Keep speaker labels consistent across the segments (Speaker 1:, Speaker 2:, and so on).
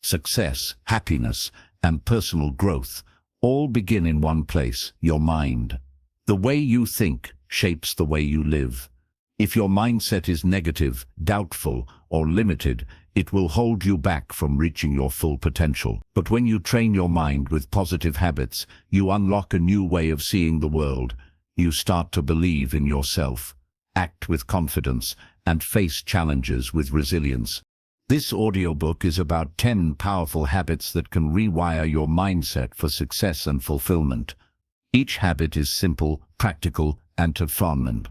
Speaker 1: success, happiness, and personal growth all begin in one place, your mind. The way you think shapes the way you live. If your mindset is negative, doubtful, or limited, it will hold you back from reaching your full potential. But when you train your mind with positive habits, you unlock a new way of seeing the world. You start to believe in yourself, act with confidence, and face challenges with resilience. This audiobook is about 10 powerful habits that can rewire your mindset for success and fulfillment. Each habit is simple, practical, and transformative.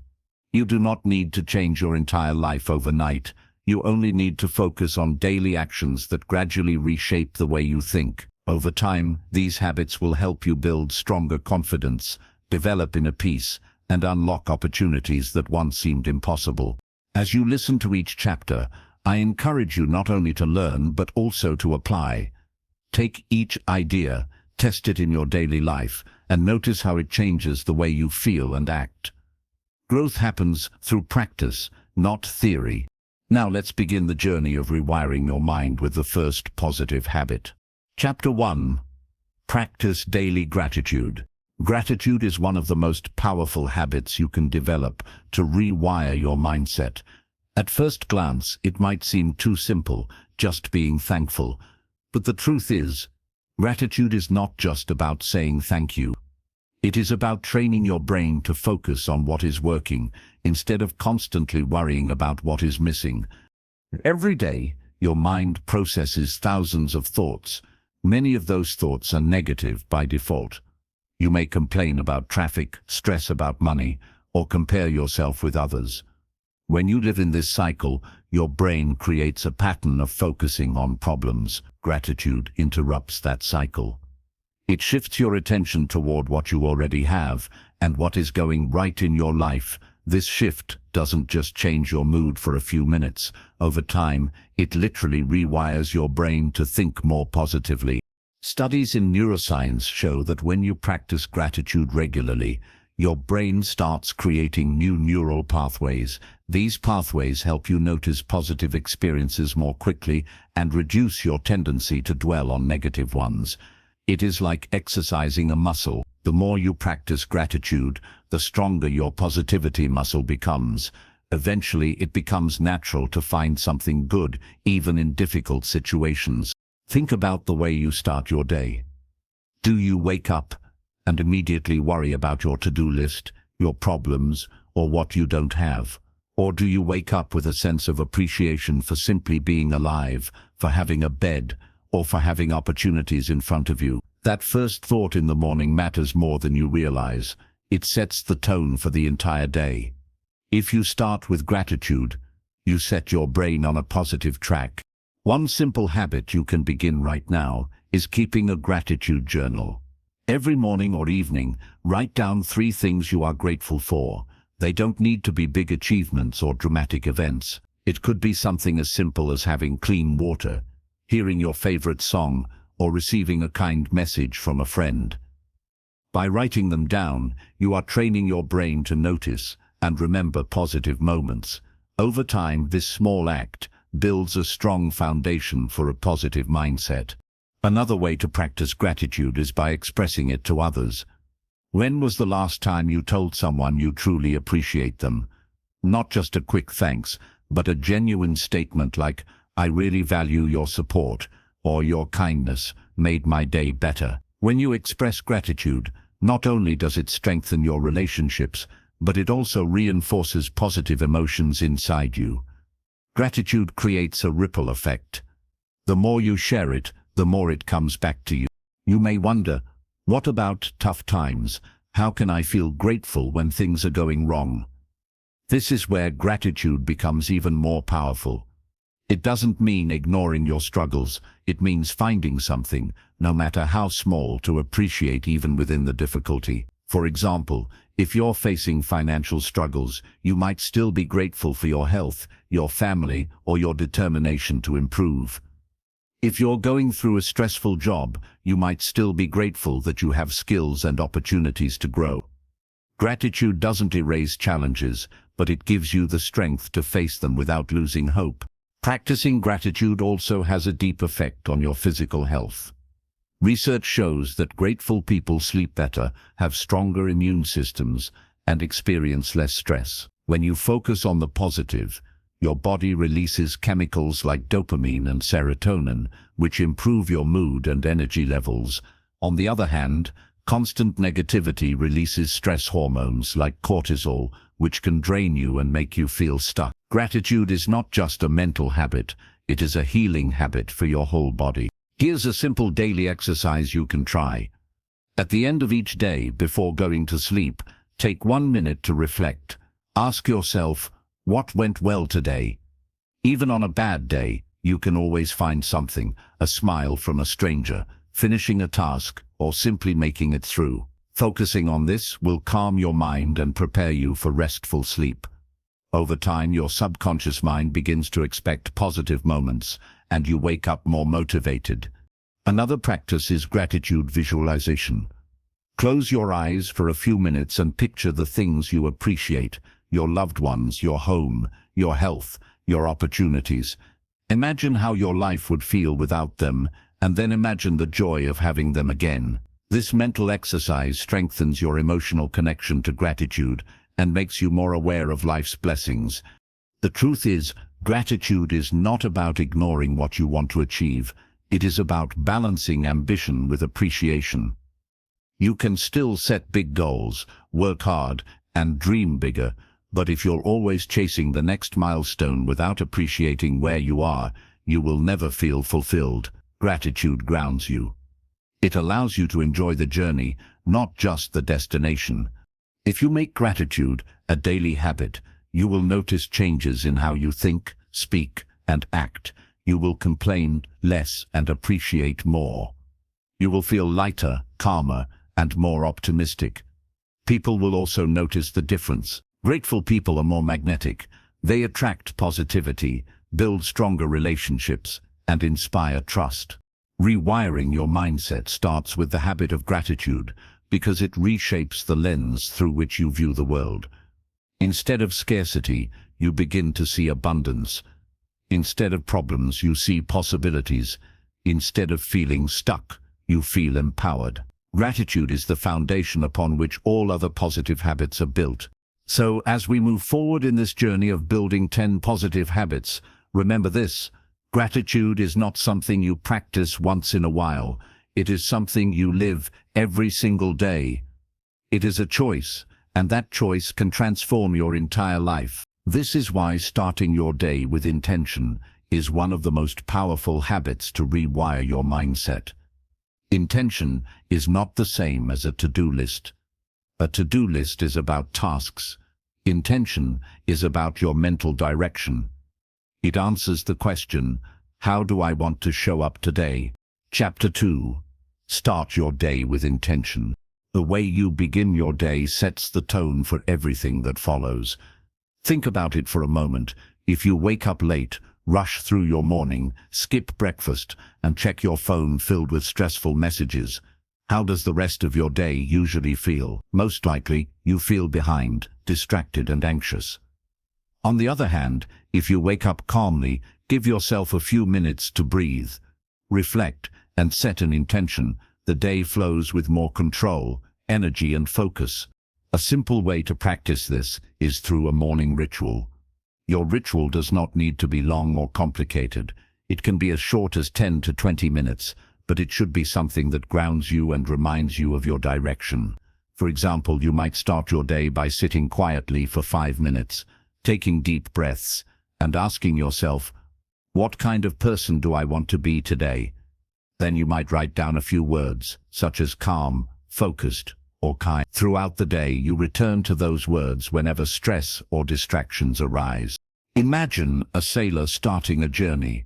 Speaker 1: You do not need to change your entire life overnight. You only need to focus on daily actions that gradually reshape the way you think. Over time, these habits will help you build stronger confidence, develop inner peace, and unlock opportunities that once seemed impossible. As you listen to each chapter, I encourage you not only to learn but also to apply. Take each idea, test it in your daily life, and notice how it changes the way you feel and act. Growth happens through practice, not theory. Now let's begin the journey of rewiring your mind with the first positive habit. Chapter 1. Practice daily gratitude. Gratitude is one of the most powerful habits you can develop to rewire your mindset. At first glance, it might seem too simple, just being thankful. But the truth is, gratitude is not just about saying thank you. It is about training your brain to focus on what is working, instead of constantly worrying about what is missing. Every day, your mind processes thousands of thoughts. Many of those thoughts are negative by default. You may complain about traffic, stress about money, or compare yourself with others. When you live in this cycle, your brain creates a pattern of focusing on problems. Gratitude interrupts that cycle. It shifts your attention toward what you already have and what is going right in your life. This shift doesn't just change your mood for a few minutes. Over time, it literally rewires your brain to think more positively. Studies in neuroscience show that when you practice gratitude regularly, your brain starts creating new neural pathways. These pathways help you notice positive experiences more quickly and reduce your tendency to dwell on negative ones. It is like exercising a muscle. The more you practice gratitude, the stronger your positivity muscle becomes. Eventually, it becomes natural to find something good, even in difficult situations. Think about the way you start your day. Do you wake up and immediately worry about your to-do list, your problems, or what you don't have? Or do you wake up with a sense of appreciation for simply being alive, for having a bed, or for having opportunities in front of you? That first thought in the morning matters more than you realize. It sets the tone for the entire day. If you start with gratitude, you set your brain on a positive track. One simple habit you can begin right now is keeping a gratitude journal. Every morning or evening, write down 3 things you are grateful for. They don't need to be big achievements or dramatic events. It could be something as simple as having clean water, hearing your favorite song, or receiving a kind message from a friend. By writing them down, you are training your brain to notice and remember positive moments. Over time, this small act builds a strong foundation for a positive mindset. Another way to practice gratitude is by expressing it to others. When was the last time you told someone you truly appreciate them? Not just a quick thanks, but a genuine statement like, "I really value your support," or "Your kindness made my day better." When you express gratitude, not only does it strengthen your relationships, but it also reinforces positive emotions inside you. Gratitude creates a ripple effect. The more you share it, the more it comes back to you. You may wonder, what about tough times? How can I feel grateful when things are going wrong? This is where gratitude becomes even more powerful. It doesn't mean ignoring your struggles. It means finding something, no matter how small, to appreciate even within the difficulty. For example, if you're facing financial struggles, you might still be grateful for your health, your family, or your determination to improve. If you're going through a stressful job, you might still be grateful that you have skills and opportunities to grow. Gratitude doesn't erase challenges, but it gives you the strength to face them without losing hope. Practicing gratitude also has a deep effect on your physical health. Research shows that grateful people sleep better, have stronger immune systems, and experience less stress. When you focus on the positive, your body releases chemicals like dopamine and serotonin, which improve your mood and energy levels. On the other hand, constant negativity releases stress hormones like cortisol, which can drain you and make you feel stuck. Gratitude is not just a mental habit, it is a healing habit for your whole body. Here's a simple daily exercise you can try. At the end of each day, before going to sleep, take 1 minute to reflect. Ask yourself, what went well today? Even on a bad day, you can always find something, a smile from a stranger, finishing a task, or simply making it through. Focusing on this will calm your mind and prepare you for restful sleep. Over time, your subconscious mind begins to expect positive moments, and you wake up more motivated. Another practice is gratitude visualization. Close your eyes for a few minutes and picture the things you appreciate, your loved ones, your home, your health, your opportunities. Imagine how your life would feel without them, and then imagine the joy of having them again. This mental exercise strengthens your emotional connection to gratitude and makes you more aware of life's blessings. The truth is, gratitude is not about ignoring what you want to achieve. It is about balancing ambition with appreciation. You can still set big goals, work hard, and dream bigger, but if you're always chasing the next milestone without appreciating where you are, you will never feel fulfilled. Gratitude grounds you. It allows you to enjoy the journey, not just the destination. If you make gratitude a daily habit, you will notice changes in how you think, speak, and act. You will complain less and appreciate more. You will feel lighter, calmer, and more optimistic. People will also notice the difference. Grateful people are more magnetic. They attract positivity, build stronger relationships, and inspire trust. Rewiring your mindset starts with the habit of gratitude because it reshapes the lens through which you view the world. Instead of scarcity, you begin to see abundance. Instead of problems, you see possibilities. Instead of feeling stuck, you feel empowered. Gratitude is the foundation upon which all other positive habits are built. So, as we move forward in this journey of building 10 positive habits, remember this: gratitude is not something you practice once in a while. It is something you live every single day. It is a choice, and that choice can transform your entire life. This is why starting your day with intention is one of the most powerful habits to rewire your mindset. Intention is not the same as a to-do list. A to-do list is about tasks. Intention is about your mental direction. It answers the question, how do I want to show up today? Chapter 2. Start your day with intention. The way you begin your day sets the tone for everything that follows. Think about it for a moment. If you wake up late, rush through your morning, skip breakfast, and check your phone filled with stressful messages, how does the rest of your day usually feel? Most likely, you feel behind, distracted, and anxious. On the other hand, if you wake up calmly, give yourself a few minutes to breathe, reflect, and set an intention, the day flows with more control, energy, and focus. A simple way to practice this is through a morning ritual. Your ritual does not need to be long or complicated. It can be as short as 10 to 20 minutes, but it should be something that grounds you and reminds you of your direction. For example, you might start your day by sitting quietly for 5 minutes, taking deep breaths, and asking yourself, what kind of person do I want to be today? Then you might write down a few words, such as calm, focused, or kind. Throughout the day, you return to those words whenever stress or distractions arise. Imagine a sailor starting a journey.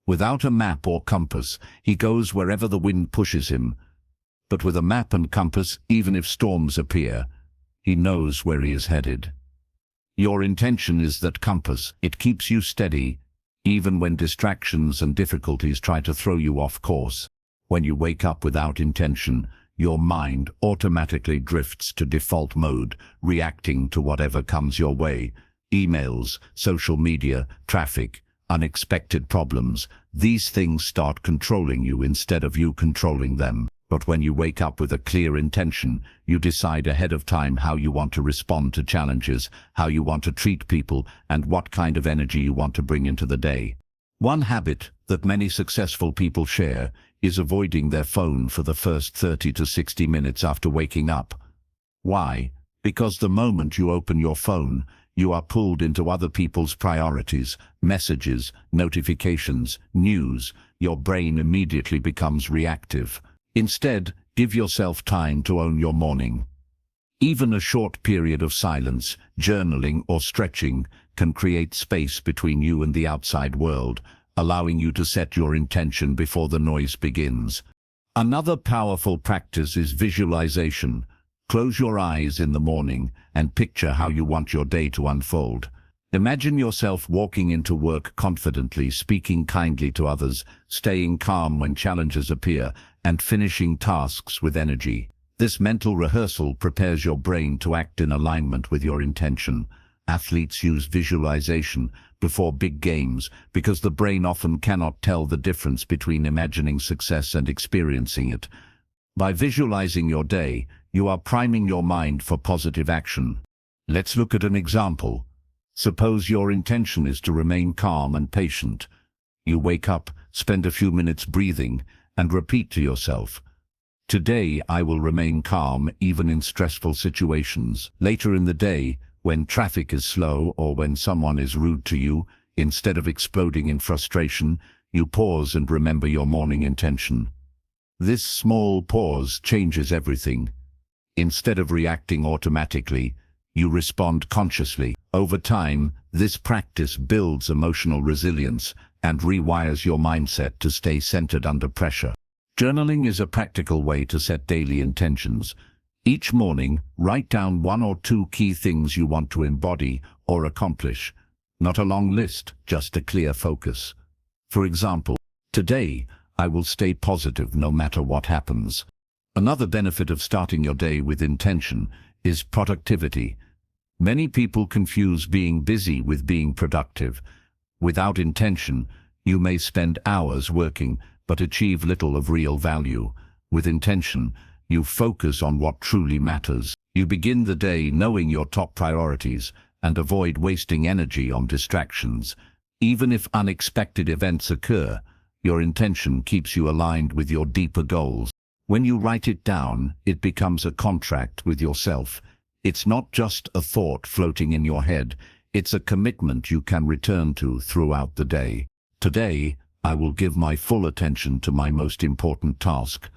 Speaker 1: Without a map or compass, he goes wherever the wind pushes him. But with a map and compass, even if storms appear, he knows where he is headed. Your intention is that compass. It keeps you steady, even when distractions and difficulties try to throw you off course. When you wake up without intention, your mind automatically drifts to default mode, reacting to whatever comes your way. Emails, social media, traffic, unexpected problems, these things start controlling you instead of you controlling them. But when you wake up with a clear intention, you decide ahead of time how you want to respond to challenges, how you want to treat people, and what kind of energy you want to bring into the day. One habit that many successful people share is avoiding their phone for the first 30 to 60 minutes after waking up. Why? Because the moment you open your phone, you are pulled into other people's priorities, messages, notifications, news. Your brain immediately becomes reactive. Instead, give yourself time to own your morning. Even a short period of silence, journaling or stretching can create space between you and the outside world, allowing you to set your intention before the noise begins. Another powerful practice is visualization. Close your eyes in the morning and picture how you want your day to unfold. Imagine yourself walking into work confidently, speaking kindly to others, staying calm when challenges appear, and finishing tasks with energy. This mental rehearsal prepares your brain to act in alignment with your intention. Athletes use visualization before big games because the brain often cannot tell the difference between imagining success and experiencing it. By visualizing your day, you are priming your mind for positive action. Let's look at an example. Suppose your intention is to remain calm and patient. You wake up, spend a few minutes breathing, and repeat to yourself, "Today I will remain calm even in stressful situations." Later in the day, when traffic is slow or when someone is rude to you, instead of exploding in frustration, you pause and remember your morning intention. This small pause changes everything. Instead of reacting automatically, you respond consciously. Over time, this practice builds emotional resilience and rewires your mindset to stay centered under pressure. Journaling is a practical way to set daily intentions. Each morning, write down 1 or 2 key things you want to embody or accomplish. Not a long list, just a clear focus. For example, today, I will stay positive no matter what happens. Another benefit of starting your day with intention is productivity. Many people confuse being busy with being productive. Without intention, you may spend hours working but achieve little of real value. With intention, you focus on what truly matters. You begin the day knowing your top priorities and avoid wasting energy on distractions. Even if unexpected events occur, your intention keeps you aligned with your deeper goals. When you write it down, it becomes a contract with yourself. It's not just a thought floating in your head, it's a commitment you can return to throughout the day. Today, I will give my full attention to my most important task.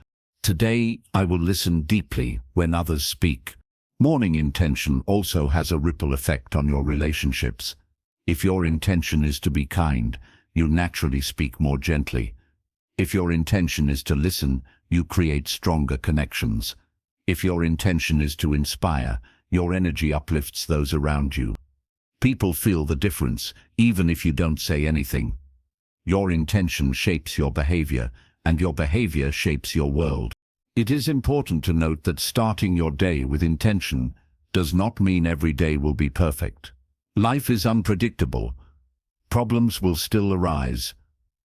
Speaker 1: Today, I will listen deeply when others speak. Morning intention also has a ripple effect on your relationships. If your intention is to be kind, you naturally speak more gently. If your intention is to listen, you create stronger connections. If your intention is to inspire, your energy uplifts those around you. People feel the difference, even if you don't say anything. Your intention shapes your behavior, and your behavior shapes your world. It is important to note that starting your day with intention does not mean every day will be perfect. Life is unpredictable. Problems will still arise.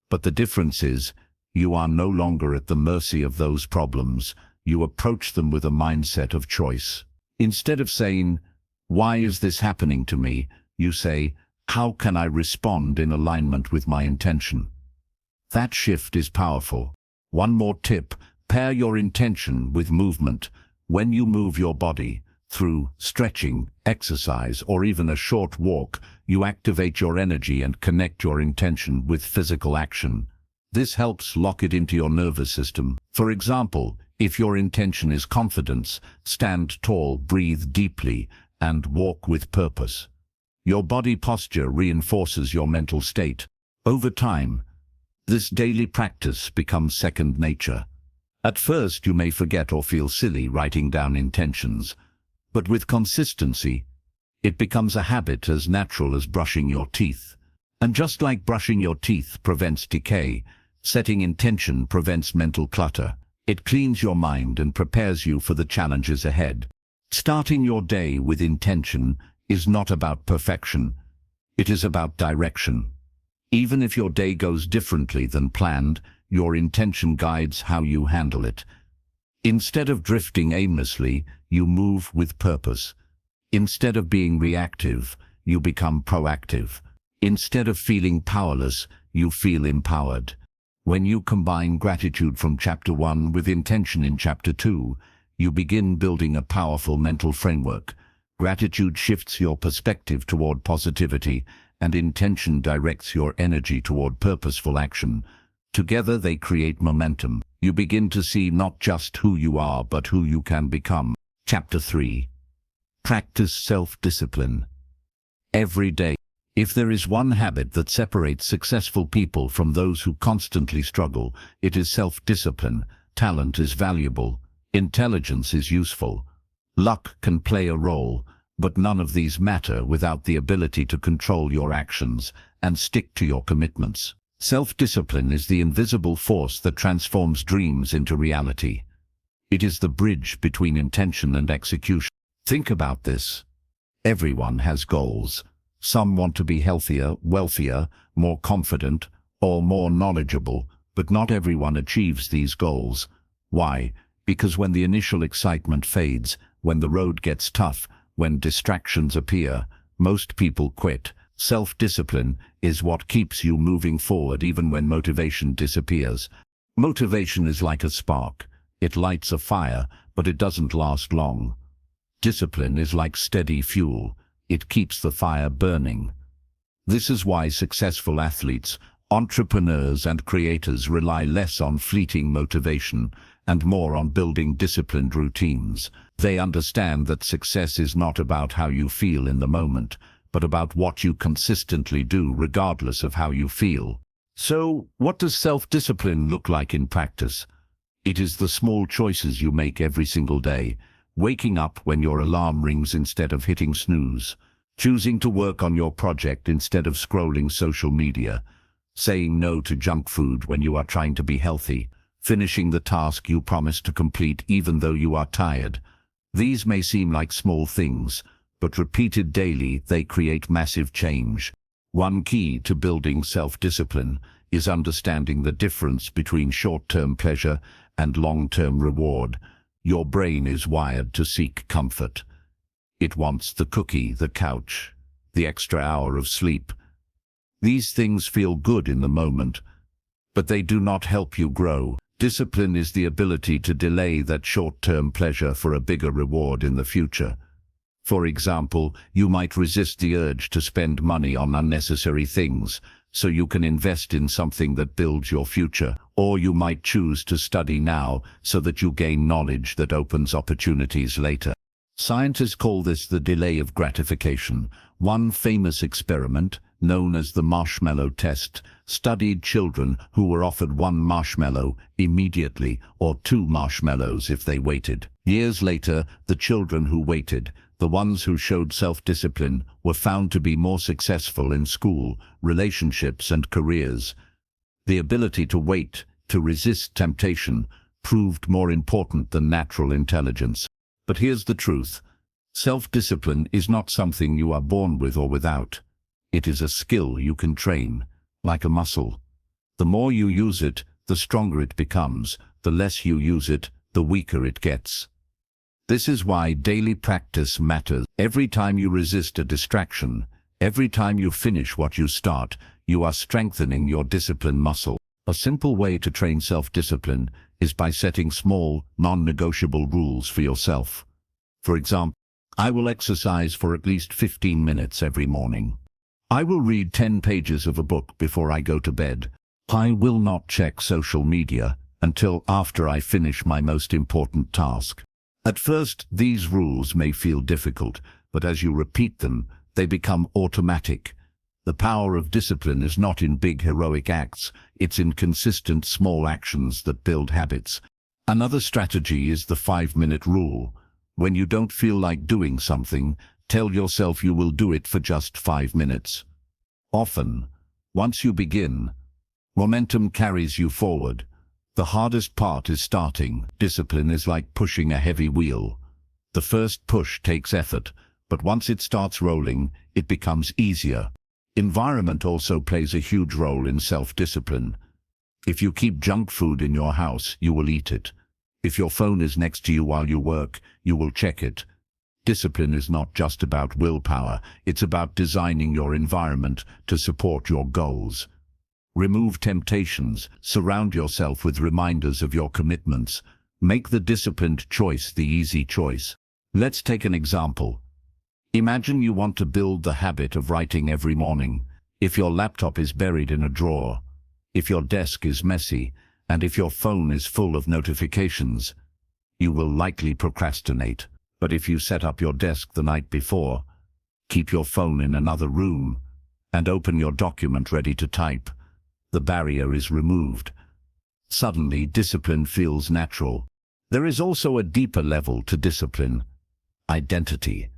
Speaker 1: But the difference is, you are no longer at the mercy of those problems. You approach them with a mindset of choice. Instead of saying, "Why is this happening to me?" you say, "How can I respond in alignment with my intention?" That shift is powerful. One more tip, pair your intention with movement. When you move your body, through stretching, exercise, or even a short walk, you activate your energy and connect your intention with physical action. This helps lock it into your nervous system. For example, if your intention is confidence, stand tall, breathe deeply, and walk with purpose. Your body posture reinforces your mental state. Over time, this daily practice becomes second nature. At first, you may forget or feel silly writing down intentions, but with consistency, it becomes a habit as natural as brushing your teeth. And just like brushing your teeth prevents decay, setting intention prevents mental clutter. It cleans your mind and prepares you for the challenges ahead. Starting your day with intention is not about perfection. It is about direction. Even if your day goes differently than planned, your intention guides how you handle it. Instead of drifting aimlessly, you move with purpose. Instead of being reactive, you become proactive. Instead of feeling powerless, you feel empowered. When you combine gratitude from Chapter 1 with intention in Chapter 2, you begin building a powerful mental framework. Gratitude shifts your perspective toward positivity, and intention directs your energy toward purposeful action. Together they create momentum. You begin to see not just who you are, but who you can become. Chapter 3. Practice self-discipline. Every day. If there is one habit that separates successful people from those who constantly struggle, it is self-discipline. Talent is valuable. Intelligence is useful. Luck can play a role, but none of these matter without the ability to control your actions and stick to your commitments. Self-discipline is the invisible force that transforms dreams into reality. It is the bridge between intention and execution. Think about this. Everyone has goals. Some want to be healthier, wealthier, more confident, or more knowledgeable, but not everyone achieves these goals. Why? Because when the initial excitement fades, when the road gets tough, when distractions appear, most people quit. Self-discipline is what keeps you moving forward even when motivation disappears. Motivation is like a spark. It lights a fire, but it doesn't last long. Discipline is like steady fuel. It keeps the fire burning. This is why successful athletes, entrepreneurs and creators rely less on fleeting motivation and more on building disciplined routines. They understand that success is not about how you feel in the moment, but about what you consistently do regardless of how you feel. So, what does self-discipline look like in practice? It is the small choices you make every single day. Waking up when your alarm rings instead of hitting snooze. Choosing to work on your project instead of scrolling social media. Saying no to junk food when you are trying to be healthy. Finishing the task you promised to complete even though you are tired. These may seem like small things, but repeated daily, they create massive change. One key to building self-discipline is understanding the difference between short-term pleasure and long-term reward. Your brain is wired to seek comfort. It wants the cookie, the couch, the extra hour of sleep. These things feel good in the moment, but they do not help you grow. Discipline is the ability to delay that short-term pleasure for a bigger reward in the future. For example, you might resist the urge to spend money on unnecessary things, so you can invest in something that builds your future. Or you might choose to study now so that you gain knowledge that opens opportunities later. Scientists call this the delay of gratification. One famous experiment, known as the marshmallow test, studied children who were offered one marshmallow immediately or two marshmallows if they waited. Years later, the children who waited, the ones who showed self-discipline, were found to be more successful in school, relationships, and careers. The ability to wait, to resist temptation, proved more important than natural intelligence. But here's the truth. Self-discipline is not something you are born with or without. It is a skill you can train, like a muscle. The more you use it, the stronger it becomes. The less you use it, the weaker it gets. This is why daily practice matters. Every time you resist a distraction, every time you finish what you start, you are strengthening your discipline muscle. A simple way to train self-discipline is by setting small, non-negotiable rules for yourself. For example, I will exercise for at least 15 minutes every morning. I will read 10 pages of a book before I go to bed. I will not check social media until after I finish my most important task. At first, these rules may feel difficult, but as you repeat them, they become automatic. The power of discipline is not in big heroic acts, it's in consistent small actions that build habits. Another strategy is the 5-minute rule. When you don't feel like doing something, tell yourself you will do it for just 5 minutes. Often, once you begin, momentum carries you forward. The hardest part is starting. Discipline is like pushing a heavy wheel. The first push takes effort, but once it starts rolling, it becomes easier. Environment also plays a huge role in self-discipline. If you keep junk food in your house, you will eat it. If your phone is next to you while you work, you will check it. Discipline is not just about willpower, it's about designing your environment to support your goals. Remove temptations, surround yourself with reminders of your commitments. Make the disciplined choice the easy choice. Let's take an example. Imagine you want to build the habit of writing every morning. If your laptop is buried in a drawer, if your desk is messy, and if your phone is full of notifications, you will likely procrastinate. But if you set up your desk the night before, keep your phone in another room, and open your document ready to type, the barrier is removed. Suddenly, discipline feels natural. There is also a deeper level to discipline: identity.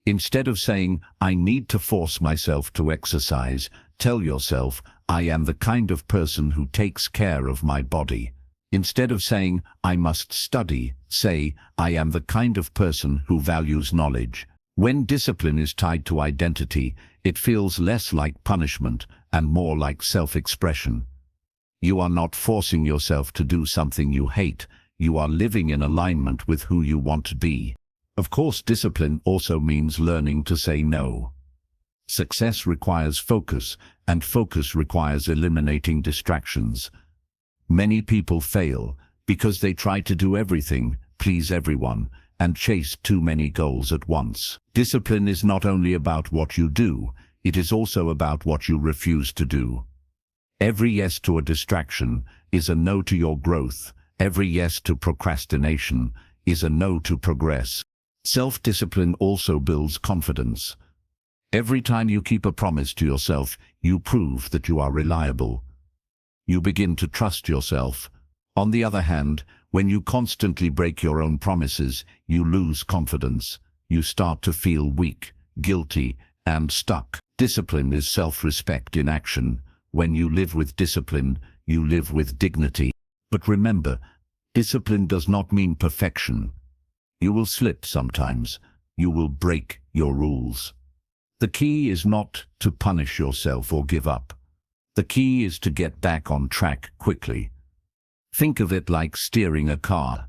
Speaker 1: Instead of saying, "I need to force myself to exercise," tell yourself, "I am the kind of person who takes care of my body." Instead of saying, "I must study," say, "I am the kind of person who values knowledge." When discipline is tied to identity, it feels less like punishment and more like self-expression. You are not forcing yourself to do something you hate. You are living in alignment with who you want to be. Of course, discipline also means learning to say no. Success requires focus, and focus requires eliminating distractions. Many people fail because they try to do everything, please everyone, and chase too many goals at once. Discipline is not only about what you do, it is also about what you refuse to do. Every yes to a distraction is a no to your growth. Every yes to procrastination is a no to progress. Self-discipline also builds confidence. Every time you keep a promise to yourself, you prove that you are reliable. You begin to trust yourself. On the other hand, when you constantly break your own promises, you lose confidence. You start to feel weak, guilty, and stuck. Discipline is self-respect in action. When you live with discipline, you live with dignity. But remember, discipline does not mean perfection. You will slip sometimes. You will break your rules. The key is not to punish yourself or give up. The key is to get back on track quickly. Think of it like steering a car.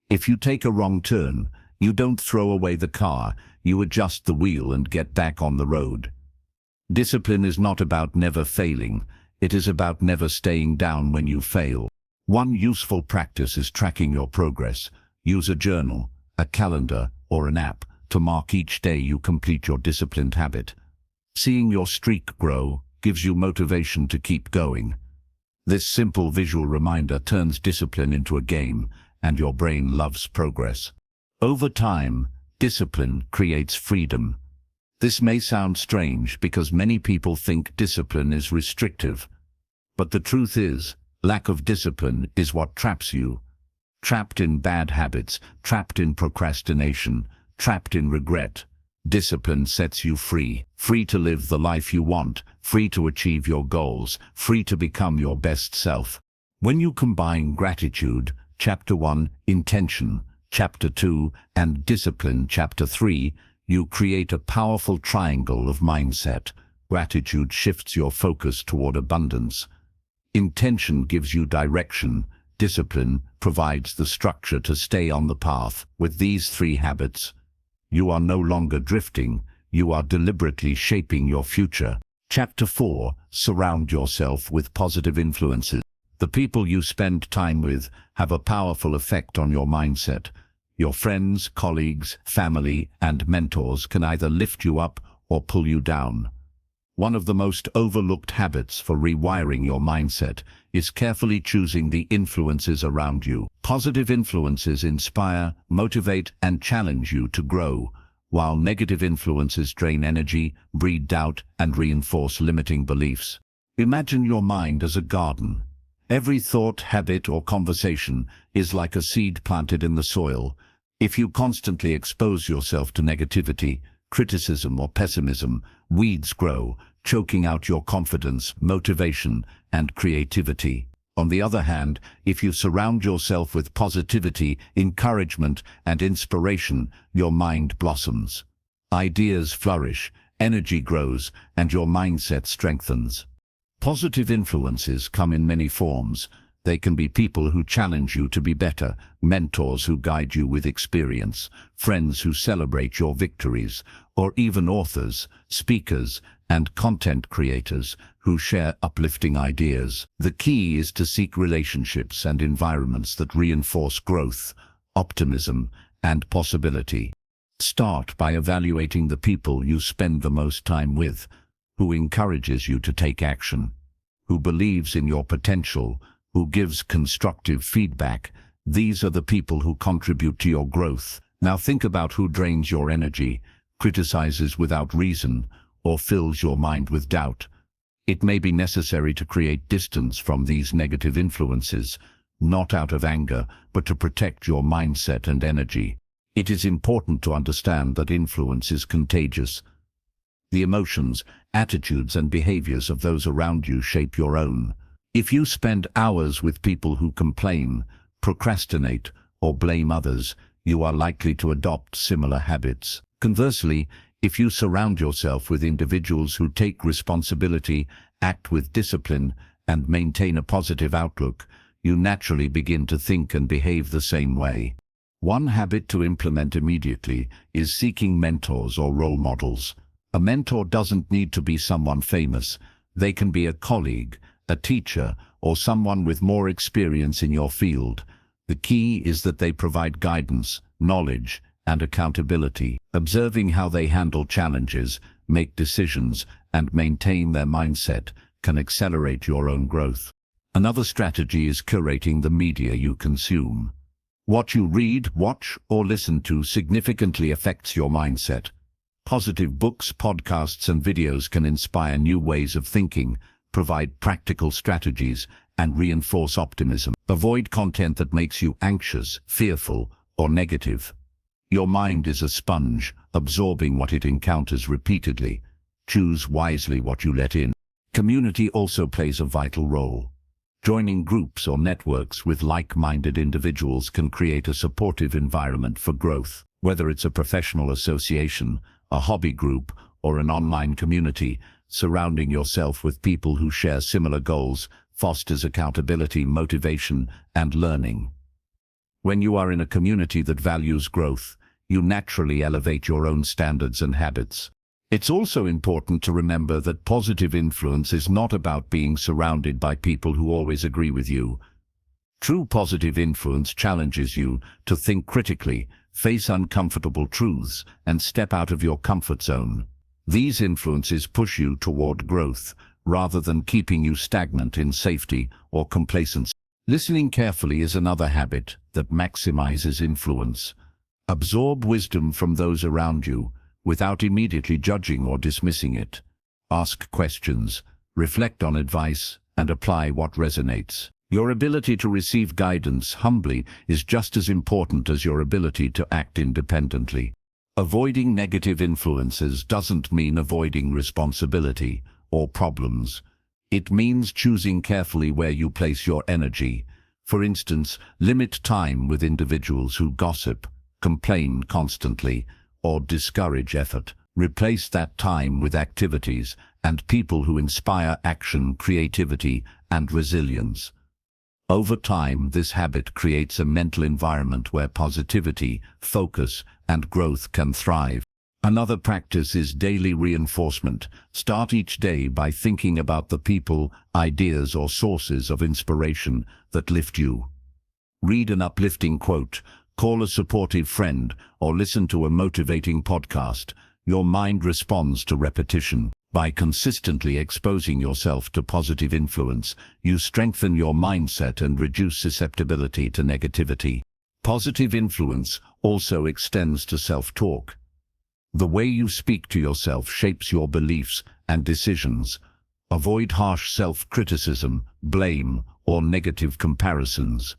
Speaker 1: If you take a wrong turn, you don't throw away the car, you adjust the wheel and get back on the road. Discipline is not about never failing, it is about never staying down when you fail. One useful practice is tracking your progress. Use a journal, a calendar, or an app to mark each day you complete your disciplined habit. Seeing your streak grow gives you motivation to keep going. This simple visual reminder turns discipline into a game, and your brain loves progress. Over time, discipline creates freedom. This may sound strange because many people think discipline is restrictive. But the truth is, lack of discipline is what traps you. Trapped in bad habits, trapped in procrastination, trapped in regret. Discipline sets you free, free to live the life you want, free to achieve your goals, free to become your best self. When you combine gratitude, Chapter 1, intention, Chapter 2, and discipline, Chapter 3, you create a powerful triangle of mindset. Gratitude shifts your focus toward abundance. Intention gives you direction. Discipline provides the structure to stay on the path. With these three habits, you are no longer drifting, you are deliberately shaping your future. Chapter 4, surround yourself with positive influences. The people you spend time with have a powerful effect on your mindset. Your friends, colleagues, family, and mentors can either lift you up or pull you down. One of the most overlooked habits for rewiring your mindset is carefully choosing the influences around you. Positive influences inspire, motivate, and challenge you to grow, while negative influences drain energy, breed doubt, and reinforce limiting beliefs. Imagine your mind as a garden. Every thought, habit, or conversation is like a seed planted in the soil. If you constantly expose yourself to negativity, criticism, or pessimism, weeds grow, choking out your confidence, motivation, and creativity. On the other hand, if you surround yourself with positivity, encouragement, and inspiration, your mind blossoms. Ideas flourish, energy grows, and your mindset strengthens. Positive influences come in many forms. They can be people who challenge you to be better, mentors who guide you with experience, friends who celebrate your victories, or even authors, speakers, and content creators who share uplifting ideas. The key is to seek relationships and environments that reinforce growth, optimism, and possibility. Start by evaluating the people you spend the most time with, who encourages you to take action, who believes in your potential, who gives constructive feedback. These are the people who contribute to your growth. Now think about who drains your energy, criticizes without reason, or fills your mind with doubt. It may be necessary to create distance from these negative influences, not out of anger, but to protect your mindset and energy. It is important to understand that influence is contagious. The emotions, attitudes, and behaviors of those around you shape your own. If you spend hours with people who complain, procrastinate, or blame others, you are likely to adopt similar habits. Conversely, if you surround yourself with individuals who take responsibility, act with discipline, and maintain a positive outlook, you naturally begin to think and behave the same way. One habit to implement immediately is seeking mentors or role models. A mentor doesn't need to be someone famous. They can be a colleague, a teacher, or someone with more experience in your field. The key is that they provide guidance, knowledge, and accountability. Observing how they handle challenges, make decisions, and maintain their mindset can accelerate your own growth. Another strategy is curating the media you consume. What you read, watch, or listen to significantly affects your mindset. Positive books, podcasts, and videos can inspire new ways of thinking, provide practical strategies, and reinforce optimism. Avoid content that makes you anxious, fearful, or negative. Your mind is a sponge, absorbing what it encounters repeatedly. Choose wisely what you let in. Community also plays a vital role. Joining groups or networks with like-minded individuals can create a supportive environment for growth. Whether it's a professional association, a hobby group, or an online community, surrounding yourself with people who share similar goals fosters accountability, motivation, and learning. When you are in a community that values growth, you naturally elevate your own standards and habits. It's also important to remember that positive influence is not about being surrounded by people who always agree with you. True positive influence challenges you to think critically, face uncomfortable truths, and step out of your comfort zone. These influences push you toward growth, rather than keeping you stagnant in safety or complacency. Listening carefully is another habit that maximizes influence. Absorb wisdom from those around you, without immediately judging or dismissing it. Ask questions, reflect on advice, and apply what resonates. Your ability to receive guidance humbly is just as important as your ability to act independently. Avoiding negative influences doesn't mean avoiding responsibility or problems. It means choosing carefully where you place your energy. For instance, limit time with individuals who gossip, complain constantly, or discourage effort. Replace that time with activities and people who inspire action, creativity, and resilience. Over time, this habit creates a mental environment where positivity, focus, and growth can thrive. Another practice is daily reinforcement. Start each day by thinking about the people, ideas, or sources of inspiration that lift you. Read an uplifting quote, call a supportive friend, or listen to a motivating podcast. Your mind responds to repetition. By consistently exposing yourself to positive influence, you strengthen your mindset and reduce susceptibility to negativity. Positive influence also extends to self-talk. The way you speak to yourself shapes your beliefs and decisions. Avoid harsh self-criticism, blame, or negative comparisons.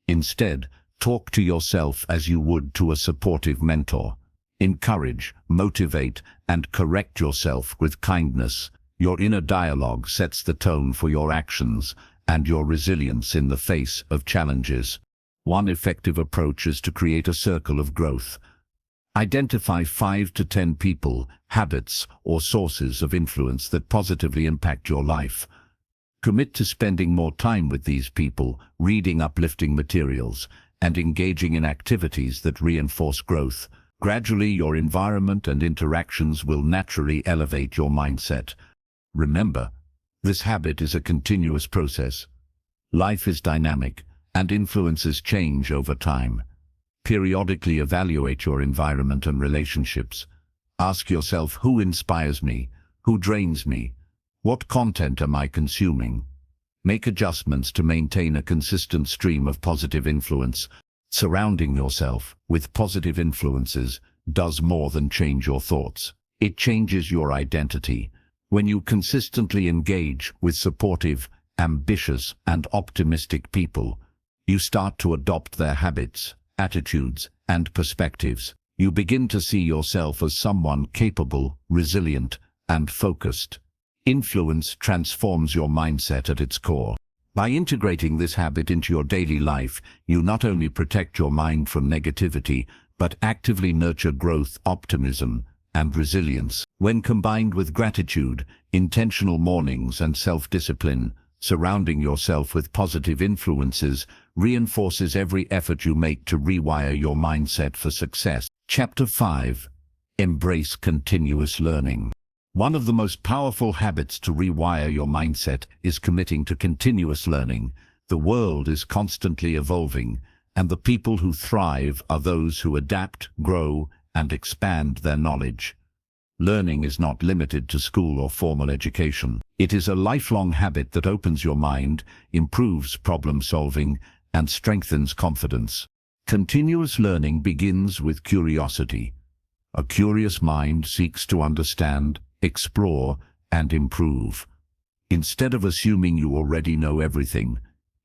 Speaker 1: Instead, talk to yourself as you would to a supportive mentor. Encourage, motivate, and correct yourself with kindness. Your inner dialogue sets the tone for your actions and your resilience in the face of challenges. One effective approach is to create a circle of growth. Identify 5 to 10 people, habits, or sources of influence that positively impact your life. Commit to spending more time with these people, reading uplifting materials, and engaging in activities that reinforce growth. Gradually, your environment and interactions will naturally elevate your mindset. Remember, this habit is a continuous process. Life is dynamic, and influences change over time. Periodically evaluate your environment and relationships. Ask yourself, who inspires me? Who drains me? What content am I consuming? Make adjustments to maintain a consistent stream of positive influence. Surrounding yourself with positive influences does more than change your thoughts. It changes your identity. When you consistently engage with supportive, ambitious, and optimistic people, you start to adopt their habits, attitudes, and perspectives. You begin to see yourself as someone capable, resilient, and focused. Influence transforms your mindset at its core. By integrating this habit into your daily life, you not only protect your mind from negativity, but actively nurture growth, optimism, and resilience. When combined with gratitude, intentional mornings, and self-discipline, surrounding yourself with positive influences reinforces every effort you make to rewire your mindset for success. Chapter 5. Embrace continuous learning. One of the most powerful habits to rewire your mindset is committing to continuous learning. The world is constantly evolving, and the people who thrive are those who adapt, grow, and expand their knowledge. Learning is not limited to school or formal education. It is a lifelong habit that opens your mind, improves problem solving, and strengthens confidence. Continuous learning begins with curiosity. A curious mind seeks to understand, explore, and improve. Instead of assuming you already know everything,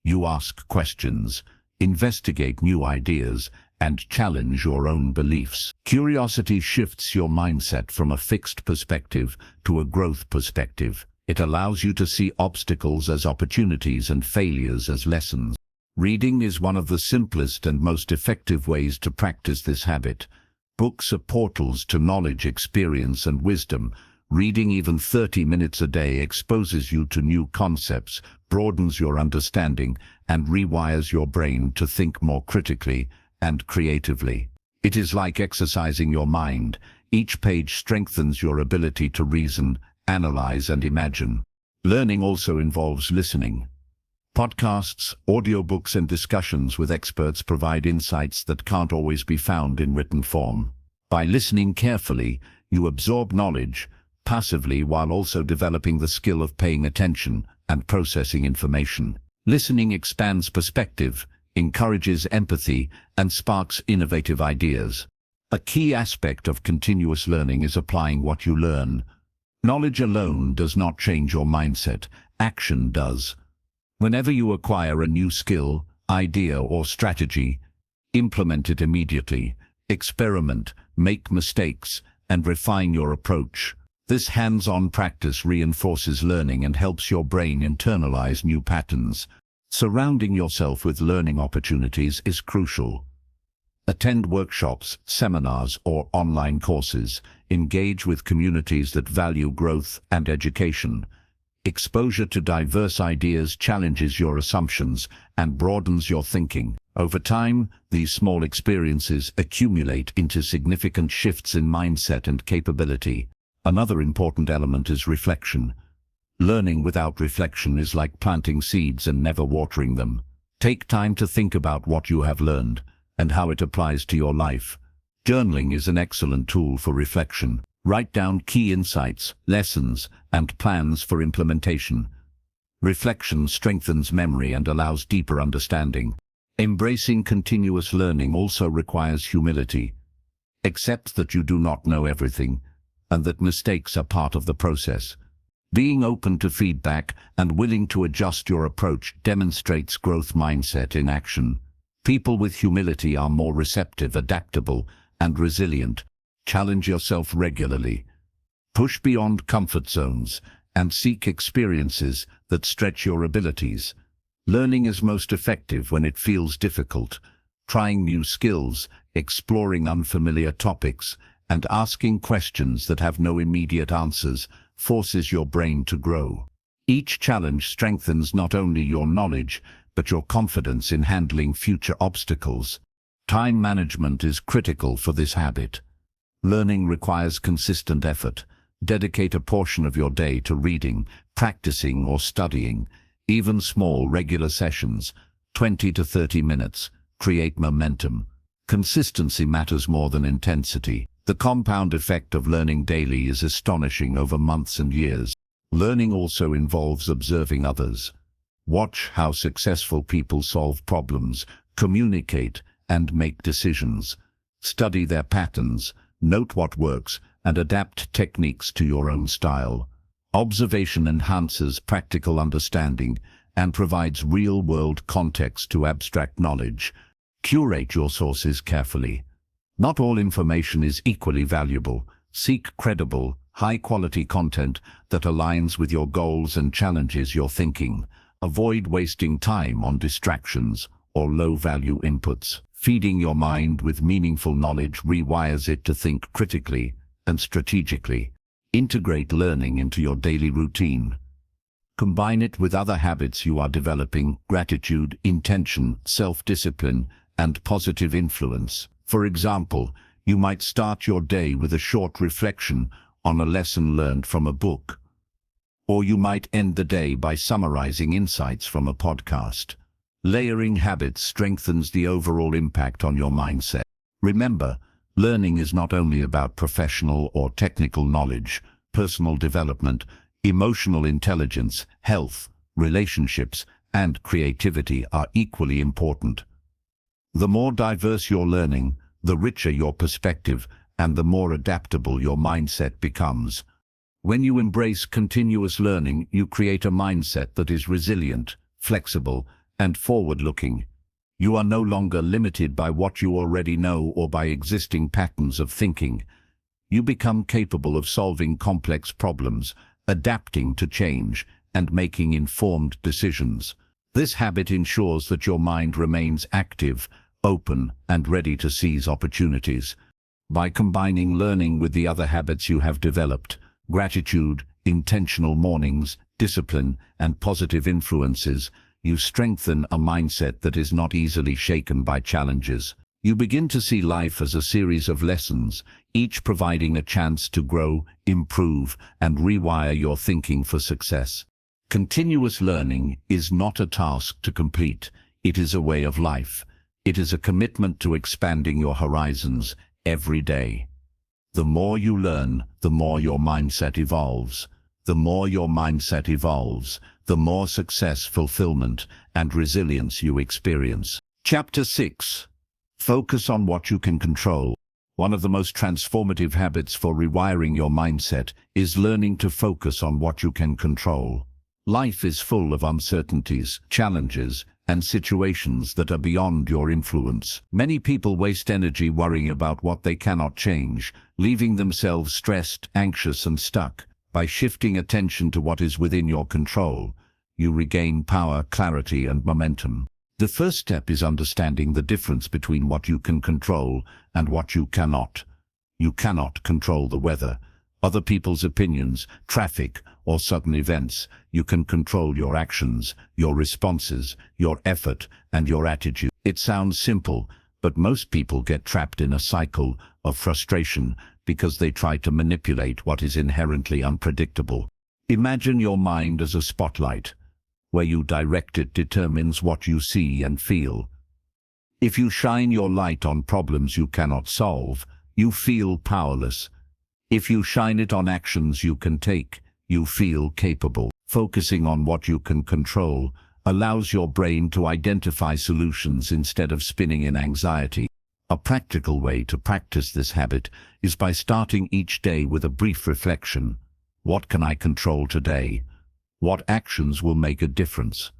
Speaker 1: you ask questions, investigate new ideas, and challenge your own beliefs. Curiosity shifts your mindset from a fixed perspective to a growth perspective. It allows you to see obstacles as opportunities and failures as lessons. Reading is one of the simplest and most effective ways to practice this habit. Books are portals to knowledge, experience, and wisdom. Reading even 30 minutes a day exposes you to new concepts, broadens your understanding, and rewires your brain to think more critically and creatively. It is like exercising your mind. Each page strengthens your ability to reason, analyze, and imagine. Learning also involves listening. Podcasts, audiobooks, and discussions with experts provide insights that can't always be found in written form. By listening carefully, you absorb knowledge passively while also developing the skill of paying attention and processing information. Listening expands perspective, encourages empathy, and sparks innovative ideas. A key aspect of continuous learning is applying what you learn. Knowledge alone does not change your mindset. Action does. Whenever you acquire a new skill, idea, or strategy, implement it immediately. Experiment, make mistakes, and refine your approach. This hands-on practice reinforces learning and helps your brain internalize new patterns. Surrounding yourself with learning opportunities is crucial. Attend workshops, seminars, or online courses. Engage with communities that value growth and education. Exposure to diverse ideas challenges your assumptions and broadens your thinking. Over time, these small experiences accumulate into significant shifts in mindset and capability. Another important element is reflection. Learning without reflection is like planting seeds and never watering them. Take time to think about what you have learned and how it applies to your life. Journaling is an excellent tool for reflection. Write down key insights, lessons, and plans for implementation. Reflection strengthens memory and allows deeper understanding. Embracing continuous learning also requires humility. Accept that you do not know everything and that mistakes are part of the process. Being open to feedback and willing to adjust your approach demonstrates growth mindset in action. People with humility are more receptive, adaptable, and resilient. Challenge yourself regularly. Push beyond comfort zones and seek experiences that stretch your abilities. Learning is most effective when it feels difficult. Trying new skills, exploring unfamiliar topics, and asking questions that have no immediate answers forces your brain to grow. Each challenge strengthens not only your knowledge, but your confidence in handling future obstacles. Time management is critical for this habit. Learning requires consistent effort. Dedicate a portion of your day to reading, practicing, or studying. Even small, regular sessions, 20 to 30 minutes, create momentum. Consistency matters more than intensity. The compound effect of learning daily is astonishing over months and years. Learning also involves observing others. Watch how successful people solve problems, communicate, and make decisions. Study their patterns, note what works, and adapt techniques to your own style. Observation enhances practical understanding and provides real-world context to abstract knowledge. Curate your sources carefully. Not all information is equally valuable. Seek credible, high-quality content that aligns with your goals and challenges your thinking. Avoid wasting time on distractions or low-value inputs. Feeding your mind with meaningful knowledge rewires it to think critically and strategically. Integrate learning into your daily routine. Combine it with other habits you are developing: gratitude, intention, self-discipline, and positive influence. For example, you might start your day with a short reflection on a lesson learned from a book. Or you might end the day by summarizing insights from a podcast. Layering habits strengthens the overall impact on your mindset. Remember, learning is not only about professional or technical knowledge. Personal development, emotional intelligence, health, relationships, and creativity are equally important. The more diverse your learning, the richer your perspective, and the more adaptable your mindset becomes. When you embrace continuous learning, you create a mindset that is resilient, flexible, and forward-looking. You are no longer limited by what you already know or by existing patterns of thinking. You become capable of solving complex problems, adapting to change, and making informed decisions. This habit ensures that your mind remains active, open, and ready to seize opportunities. By combining learning with the other habits you have developed, gratitude, intentional mornings, discipline, and positive influences, you strengthen a mindset that is not easily shaken by challenges. You begin to see life as a series of lessons, each providing a chance to grow, improve, and rewire your thinking for success. Continuous learning is not a task to complete. It is a way of life. It is a commitment to expanding your horizons every day. The more you learn, the more your mindset evolves. The more your mindset evolves, the more success, fulfillment, and resilience you experience. Chapter 6. Focus on what you can control. One of the most transformative habits for rewiring your mindset is learning to focus on what you can control. Life is full of uncertainties, challenges, and situations that are beyond your influence. Many people waste energy worrying about what they cannot change, leaving themselves stressed, anxious, and stuck. By shifting attention to what is within your control, you regain power, clarity, and momentum. The first step is understanding the difference between what you can control and what you cannot. You cannot control the weather, other people's opinions, traffic, or sudden events. You can control your actions, your responses, your effort, and your attitude. It sounds simple, but most people get trapped in a cycle of frustration because they try to manipulate what is inherently unpredictable. Imagine your mind as a spotlight. Where you direct it determines what you see and feel. If you shine your light on problems you cannot solve, you feel powerless. If you shine it on actions you can take, you feel capable. Focusing on what you can control allows your brain to identify solutions instead of spinning in anxiety. A practical way to practice this habit is by starting each day with a brief reflection. What can I control today? What actions will make a difference?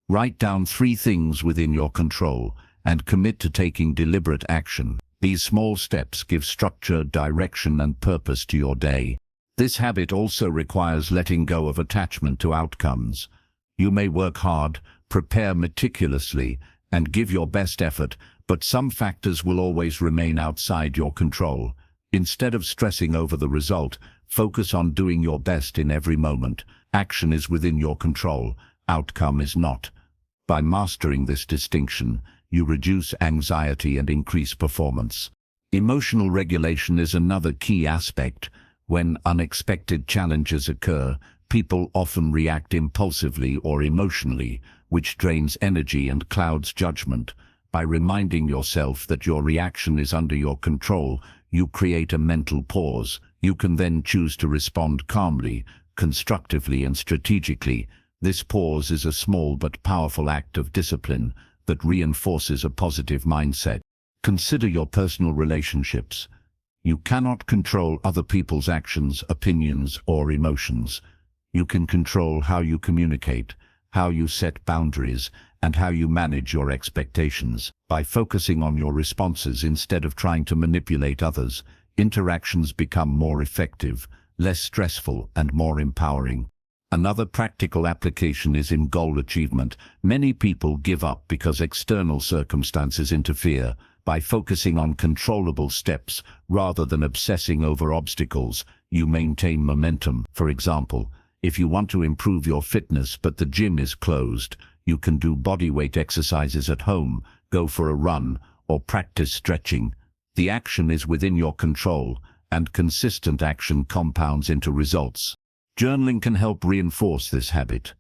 Speaker 1: Write down 3 things within your control and commit to taking deliberate action. These small steps give structure, direction, and purpose to your day. This habit also requires letting go of attachment to outcomes. You may work hard, prepare meticulously, and give your best effort, but some factors will always remain outside your control. Instead of stressing over the result, focus on doing your best in every moment. Action is within your control, outcome is not. By mastering this distinction, you reduce anxiety and increase performance. Emotional regulation is another key aspect. When unexpected challenges occur, people often react impulsively or emotionally, which drains energy and clouds judgment. By reminding yourself that your reaction is under your control, you create a mental pause. You can then choose to respond calmly, constructively and strategically. This pause is a small but powerful act of discipline that reinforces a positive mindset. Consider your personal relationships. You cannot control other people's actions, opinions, or emotions. You can control how you communicate, how you set boundaries, and how you manage your expectations. By focusing on your responses instead of trying to manipulate others, interactions become more effective, less stressful, and more empowering. Another practical application is in goal achievement. Many people give up because external circumstances interfere. By focusing on controllable steps rather than obsessing over obstacles, you maintain momentum. For example, if you want to improve your fitness but the gym is closed, you can do bodyweight exercises at home, go for a run, or practice stretching. The action is within your control, and consistent action compounds into results. Journaling can help reinforce this habit.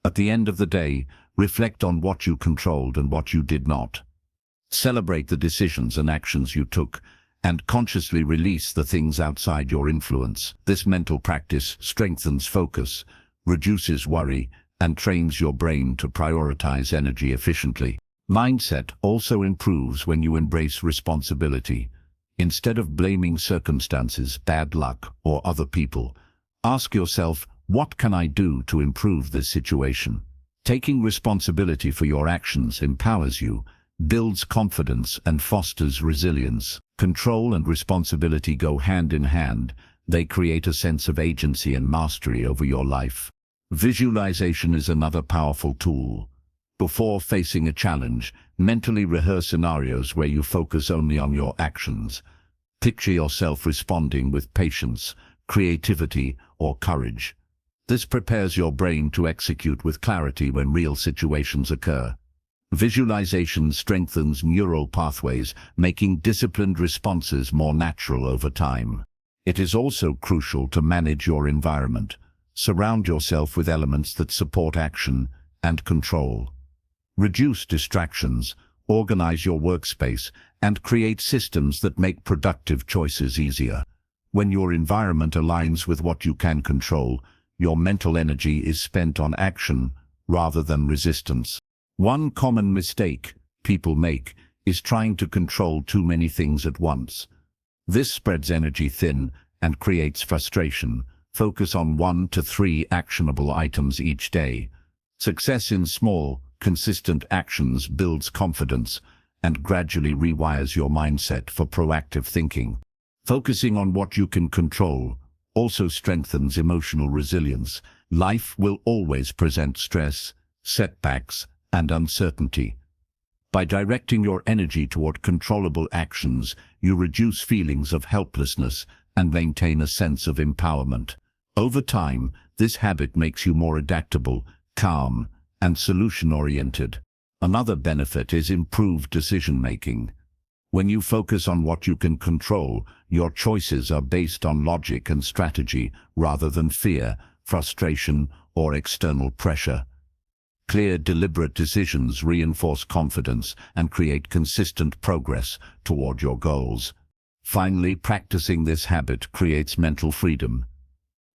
Speaker 1: At the end of the day, reflect on what you controlled and what you did not. Celebrate the decisions and actions you took, and consciously release the things outside your influence. This mental practice strengthens focus, reduces worry, and trains your brain to prioritize energy efficiently. Mindset also improves when you embrace responsibility. Instead of blaming circumstances, bad luck, or other people, ask yourself, what can I do to improve this situation? Taking responsibility for your actions empowers you, builds confidence, and fosters resilience. Control and responsibility go hand in hand. They create a sense of agency and mastery over your life. Visualization is another powerful tool. Before facing a challenge, mentally rehearse scenarios where you focus only on your actions. Picture yourself responding with patience, creativity, or courage. This prepares your brain to execute with clarity when real situations occur. Visualization strengthens neural pathways, making disciplined responses more natural over time. It is also crucial to manage your environment. Surround yourself with elements that support action and control. Reduce distractions, organize your workspace, and create systems that make productive choices easier. When your environment aligns with what you can control, your mental energy is spent on action rather than resistance. One common mistake people make is trying to control too many things at once. This spreads energy thin and creates frustration. Focus on 1 to 3 actionable items each day. Success in small, consistent actions builds confidence and gradually rewires your mindset for proactive thinking. Focusing on what you can control also strengthens emotional resilience. Life will always present stress, setbacks, and uncertainty. By directing your energy toward controllable actions, you reduce feelings of helplessness and maintain a sense of empowerment. Over time, this habit makes you more adaptable, calm, and solution-oriented. Another benefit is improved decision-making. When you focus on what you can control, your choices are based on logic and strategy rather than fear, frustration, or external pressure. Clear, deliberate decisions reinforce confidence and create consistent progress toward your goals. Finally, practicing this habit creates mental freedom.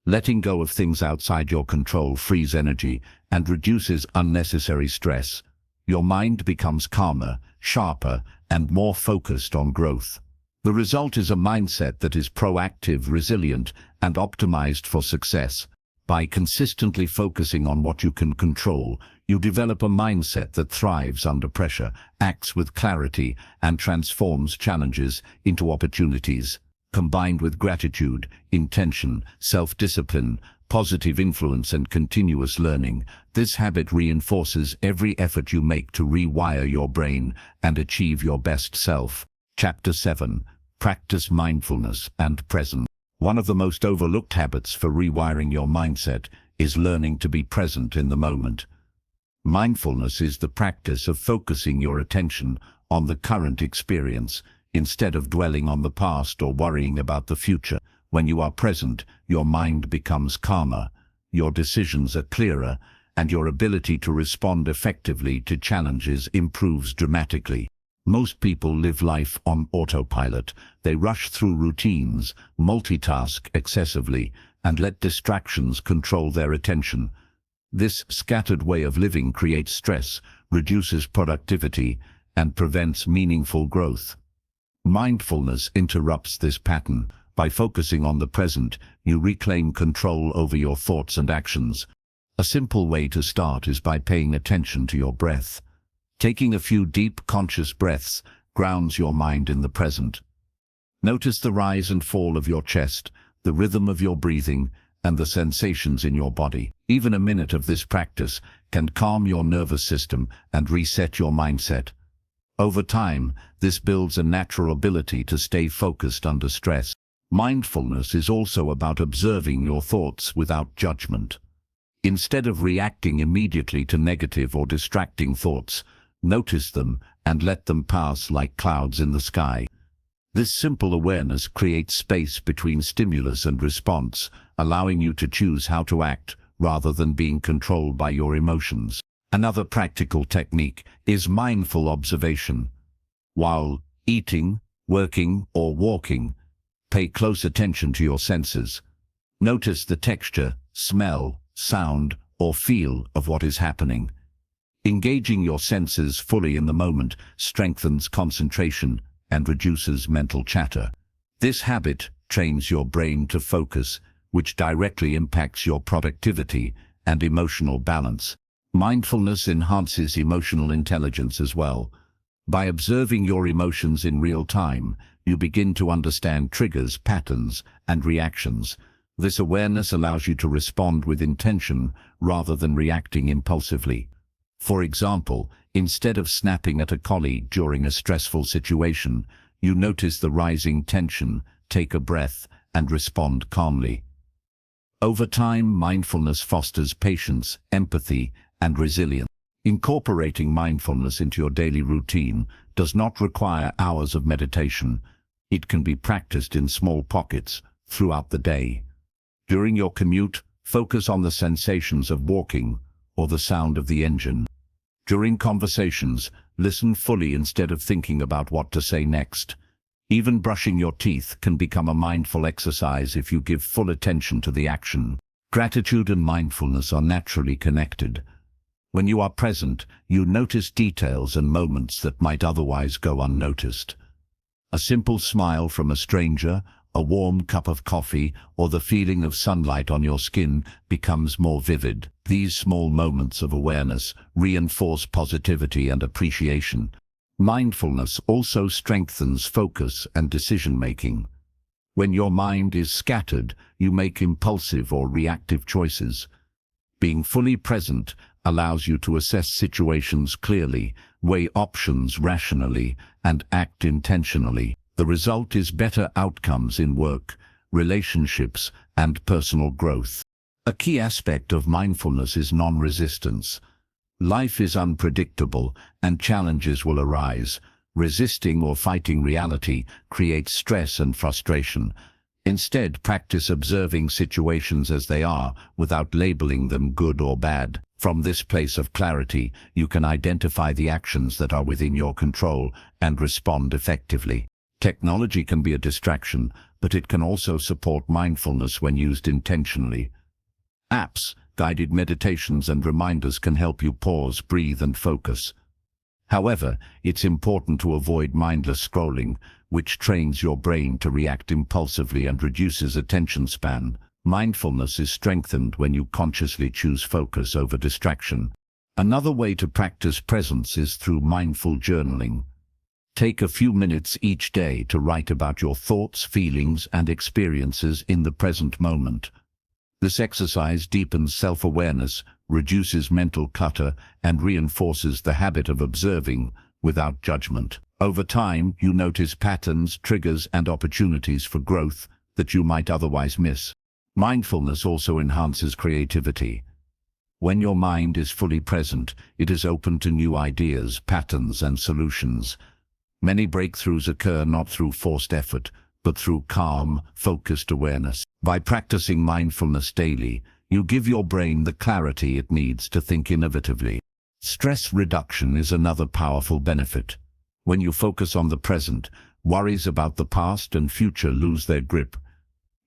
Speaker 1: Letting go of things outside your control frees energy and reduces unnecessary stress. Your mind becomes calmer, sharper, and more focused on growth. The result is a mindset that is proactive, resilient, and optimized for success. By consistently focusing on what you can control, you develop a mindset that thrives under pressure, acts with clarity, and transforms challenges into opportunities. Combined with gratitude, intention, self-discipline, positive influence and continuous learning. This habit reinforces every effort you make to rewire your brain and achieve your best self. Chapter 7. Practice mindfulness and presence. One of the most overlooked habits for rewiring your mindset is learning to be present in the moment. Mindfulness is the practice of focusing your attention on the current experience, instead of dwelling on the past or worrying about the future. When you are present, your mind becomes calmer, your decisions are clearer, and your ability to respond effectively to challenges improves dramatically. Most people live life on autopilot. They rush through routines, multitask excessively, and let distractions control their attention. This scattered way of living creates stress, reduces productivity, and prevents meaningful growth. Mindfulness interrupts this pattern. By focusing on the present, you reclaim control over your thoughts and actions. A simple way to start is by paying attention to your breath. Taking a few deep, conscious breaths grounds your mind in the present. Notice the rise and fall of your chest, the rhythm of your breathing, and the sensations in your body. Even a minute of this practice can calm your nervous system and reset your mindset. Over time, this builds a natural ability to stay focused under stress. Mindfulness is also about observing your thoughts without judgment. Instead of reacting immediately to negative or distracting thoughts, notice them and let them pass like clouds in the sky. This simple awareness creates space between stimulus and response, allowing you to choose how to act rather than being controlled by your emotions. Another practical technique is mindful observation. While eating, working, or walking, pay close attention to your senses. Notice the texture, smell, sound, or feel of what is happening. Engaging your senses fully in the moment strengthens concentration and reduces mental chatter. This habit trains your brain to focus, which directly impacts your productivity and emotional balance. Mindfulness enhances emotional intelligence as well. By observing your emotions in real time, you begin to understand triggers, patterns, and reactions. This awareness allows you to respond with intention rather than reacting impulsively. For example, instead of snapping at a colleague during a stressful situation, you notice the rising tension, take a breath, and respond calmly. Over time, mindfulness fosters patience, empathy, and resilience. Incorporating mindfulness into your daily routine does not require hours of meditation. It can be practiced in small pockets throughout the day. During your commute, focus on the sensations of walking or the sound of the engine. During conversations, listen fully instead of thinking about what to say next. Even brushing your teeth can become a mindful exercise if you give full attention to the action. Gratitude and mindfulness are naturally connected. When you are present, you notice details and moments that might otherwise go unnoticed. A simple smile from a stranger, a warm cup of coffee, or the feeling of sunlight on your skin becomes more vivid. These small moments of awareness reinforce positivity and appreciation. Mindfulness also strengthens focus and decision-making. When your mind is scattered, you make impulsive or reactive choices. Being fully present allows you to assess situations clearly, weigh options rationally, and act intentionally. The result is better outcomes in work, relationships, and personal growth. A key aspect of mindfulness is non-resistance. Life is unpredictable, and challenges will arise. Resisting or fighting reality creates stress and frustration. Instead, practice observing situations as they are, without labeling them good or bad. From this place of clarity, you can identify the actions that are within your control and respond effectively. Technology can be a distraction, but it can also support mindfulness when used intentionally. Apps, guided meditations, and reminders can help you pause, breathe, and focus. However, it's important to avoid mindless scrolling, which trains your brain to react impulsively and reduces attention span. Mindfulness is strengthened when you consciously choose focus over distraction. Another way to practice presence is through mindful journaling. Take a few minutes each day to write about your thoughts, feelings, and experiences in the present moment. This exercise deepens self-awareness, reduces mental clutter, and reinforces the habit of observing without judgment. Over time, you notice patterns, triggers, and opportunities for growth that you might otherwise miss. Mindfulness also enhances creativity. When your mind is fully present, it is open to new ideas, patterns, and solutions. Many breakthroughs occur not through forced effort, but through calm, focused awareness. By practicing mindfulness daily, you give your brain the clarity it needs to think innovatively. Stress reduction is another powerful benefit. When you focus on the present, worries about the past and future lose their grip.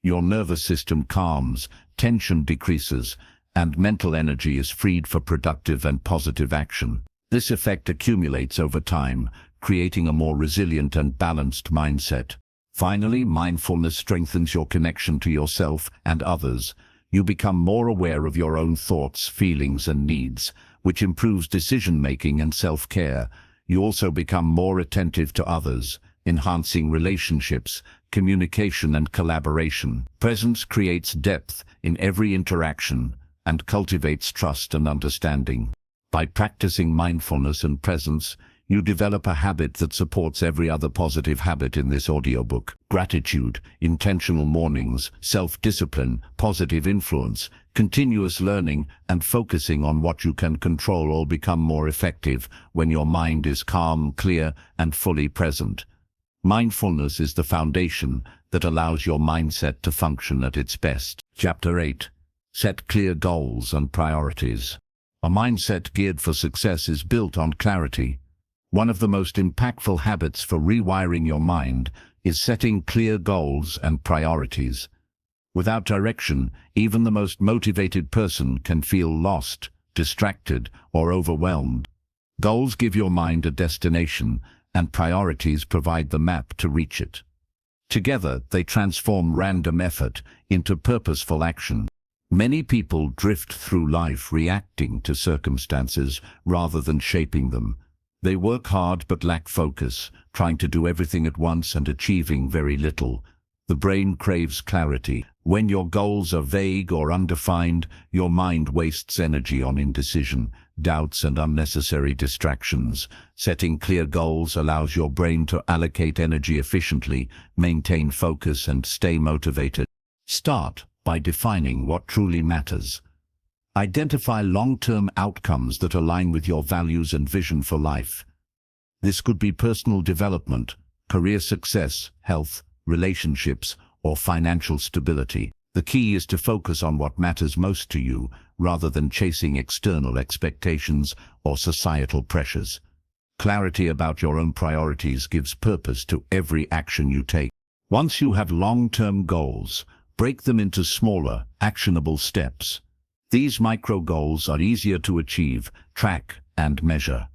Speaker 1: Your nervous system calms, tension decreases, and mental energy is freed for productive and positive action. This effect accumulates over time, creating a more resilient and balanced mindset. Finally, mindfulness strengthens your connection to yourself and others. You become more aware of your own thoughts, feelings, and needs, which improves decision-making and self-care. You also become more attentive to others, enhancing relationships, communication, and collaboration. Presence creates depth in every interaction and cultivates trust and understanding. By practicing mindfulness and presence, you develop a habit that supports every other positive habit in this audiobook. Gratitude, intentional mornings, self-discipline, positive influence, continuous learning, and focusing on what you can control all become more effective when your mind is calm, clear, and fully present. Mindfulness is the foundation that allows your mindset to function at its best. Chapter 8. Set clear goals and priorities. A mindset geared for success is built on clarity. One of the most impactful habits for rewiring your mind is setting clear goals and priorities. Without direction, even the most motivated person can feel lost, distracted, or overwhelmed. Goals give your mind a destination, and priorities provide the map to reach it. Together, they transform random effort into purposeful action. Many people drift through life reacting to circumstances rather than shaping them. They work hard but lack focus, trying to do everything at once and achieving very little. The brain craves clarity. When your goals are vague or undefined, your mind wastes energy on indecision, doubts, and unnecessary distractions. Setting clear goals allows your brain to allocate energy efficiently, maintain focus, and stay motivated. Start by defining what truly matters. Identify long-term outcomes that align with your values and vision for life. This could be personal development, career success, health, relationships, or financial stability. The key is to focus on what matters most to you, rather than chasing external expectations or societal pressures. Clarity about your own priorities gives purpose to every action you take. Once you have long-term goals, break them into smaller, actionable steps. These micro-goals are easier to achieve, track, and measure.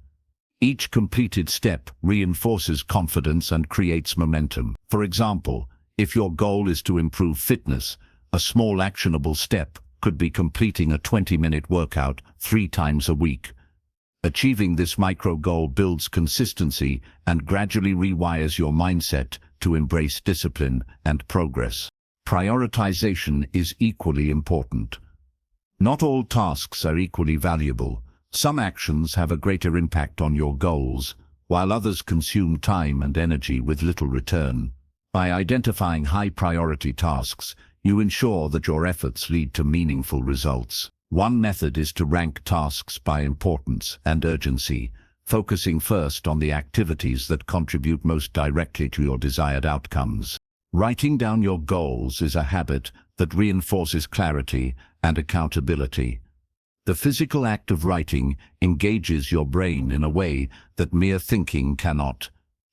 Speaker 1: Each completed step reinforces confidence and creates momentum. For example, if your goal is to improve fitness, a small actionable step could be completing a 20-minute workout 3 times a week. Achieving this micro-goal builds consistency and gradually rewires your mindset to embrace discipline and progress. Prioritization is equally important. Not all tasks are equally valuable. Some actions have a greater impact on your goals, while others consume time and energy with little return. By identifying high-priority tasks, you ensure that your efforts lead to meaningful results. One method is to rank tasks by importance and urgency, focusing first on the activities that contribute most directly to your desired outcomes. Writing down your goals is a habit that reinforces clarity and accountability. The physical act of writing engages your brain in a way that mere thinking cannot.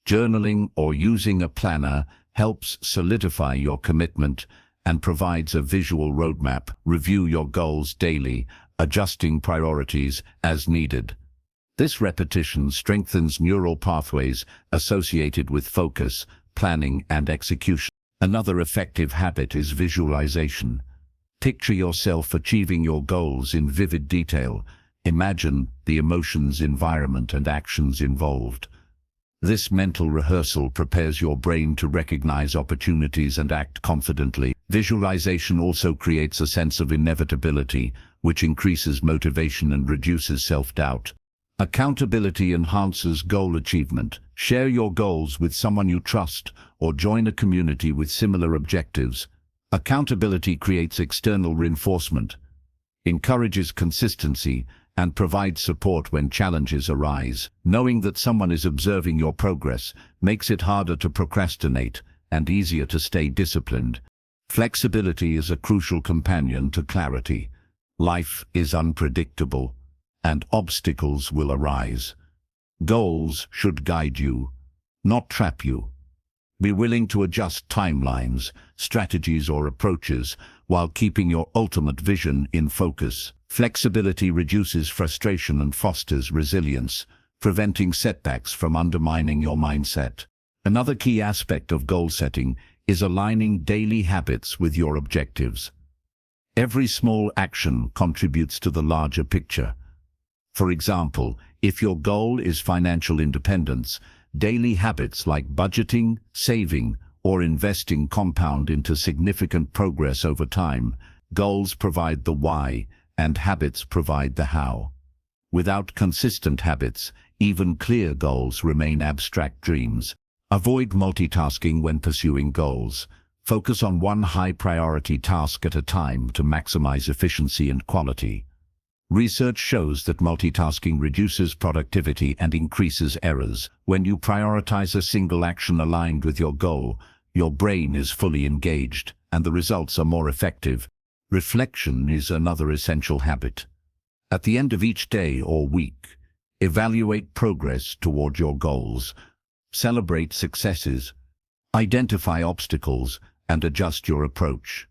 Speaker 1: Journaling or using a planner helps solidify your commitment and provides a visual roadmap. Review your goals daily, adjusting priorities as needed. This repetition strengthens neural pathways associated with focus, planning, and execution. Another effective habit is visualization. Picture yourself achieving your goals in vivid detail. Imagine the emotions, environment, and actions involved. This mental rehearsal prepares your brain to recognize opportunities and act confidently. Visualization also creates a sense of inevitability, which increases motivation and reduces self-doubt. Accountability enhances goal achievement. Share your goals with someone you trust or join a community with similar objectives. Accountability creates external reinforcement, encourages consistency, and provides support when challenges arise. Knowing that someone is observing your progress makes it harder to procrastinate and easier to stay disciplined. Flexibility is a crucial companion to clarity. Life is unpredictable, and obstacles will arise. Goals should guide you, not trap you. Be willing to adjust timelines, strategies, or approaches while keeping your ultimate vision in focus. Flexibility reduces frustration and fosters resilience, preventing setbacks from undermining your mindset. Another key aspect of goal setting is aligning daily habits with your objectives. Every small action contributes to the larger picture. For example, if your goal is financial independence, daily habits like budgeting, saving, or investing compound into significant progress over time. Goals provide the why, and habits provide the how. Without consistent habits, even clear goals remain abstract dreams. Avoid multitasking when pursuing goals. Focus on one high-priority task at a time to maximize efficiency and quality. Research shows that multitasking reduces productivity and increases errors. When you prioritize a single action aligned with your goal, your brain is fully engaged, and the results are more effective. Reflection is another essential habit. At the end of each day or week, evaluate progress toward your goals. Celebrate successes, identify obstacles, and adjust your approach.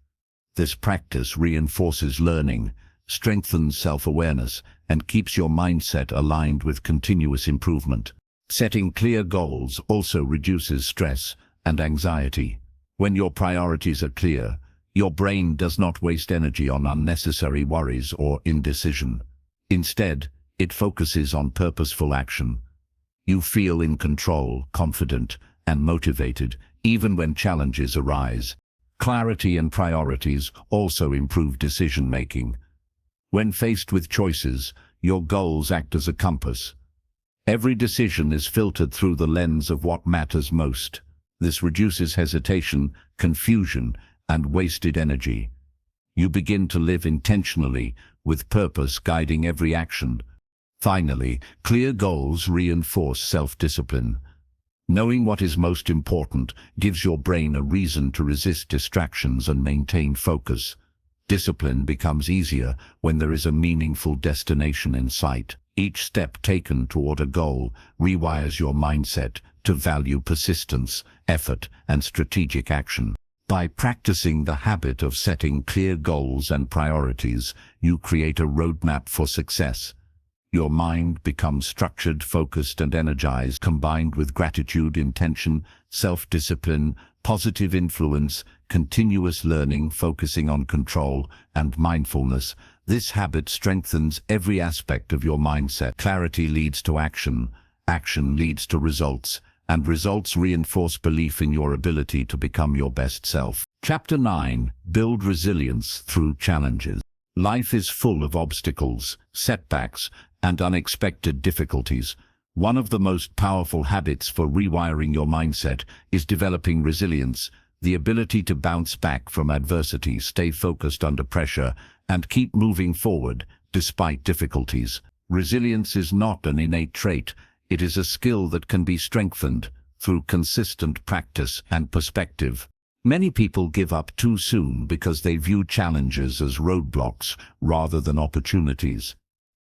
Speaker 1: This practice reinforces learning, strengthens self-awareness, and keeps your mindset aligned with continuous improvement. Setting clear goals also reduces stress and anxiety. When your priorities are clear, your brain does not waste energy on unnecessary worries or indecision. Instead, it focuses on purposeful action. You feel in control, confident, and motivated, even when challenges arise. Clarity and priorities also improve decision-making. When faced with choices, your goals act as a compass. Every decision is filtered through the lens of what matters most. This reduces hesitation, confusion, and wasted energy. You begin to live intentionally, with purpose guiding every action. Finally, clear goals reinforce self-discipline. Knowing what is most important gives your brain a reason to resist distractions and maintain focus. Discipline becomes easier when there is a meaningful destination in sight. Each step taken toward a goal rewires your mindset to value persistence, effort, and strategic action. By practicing the habit of setting clear goals and priorities, you create a roadmap for success. Your mind becomes structured, focused, and energized, combined with gratitude, intention, self-discipline, positive influence, continuous learning, focusing on control, and mindfulness. This habit strengthens every aspect of your mindset. Clarity leads to action, action leads to results, and results reinforce belief in your ability to become your best self. Chapter 9. Build resilience through challenges. Life is full of obstacles, setbacks, and unexpected difficulties. One of the most powerful habits for rewiring your mindset is developing resilience, the ability to bounce back from adversity, stay focused under pressure, and keep moving forward despite difficulties. Resilience is not an innate trait. It is a skill that can be strengthened through consistent practice and perspective. Many people give up too soon because they view challenges as roadblocks rather than opportunities.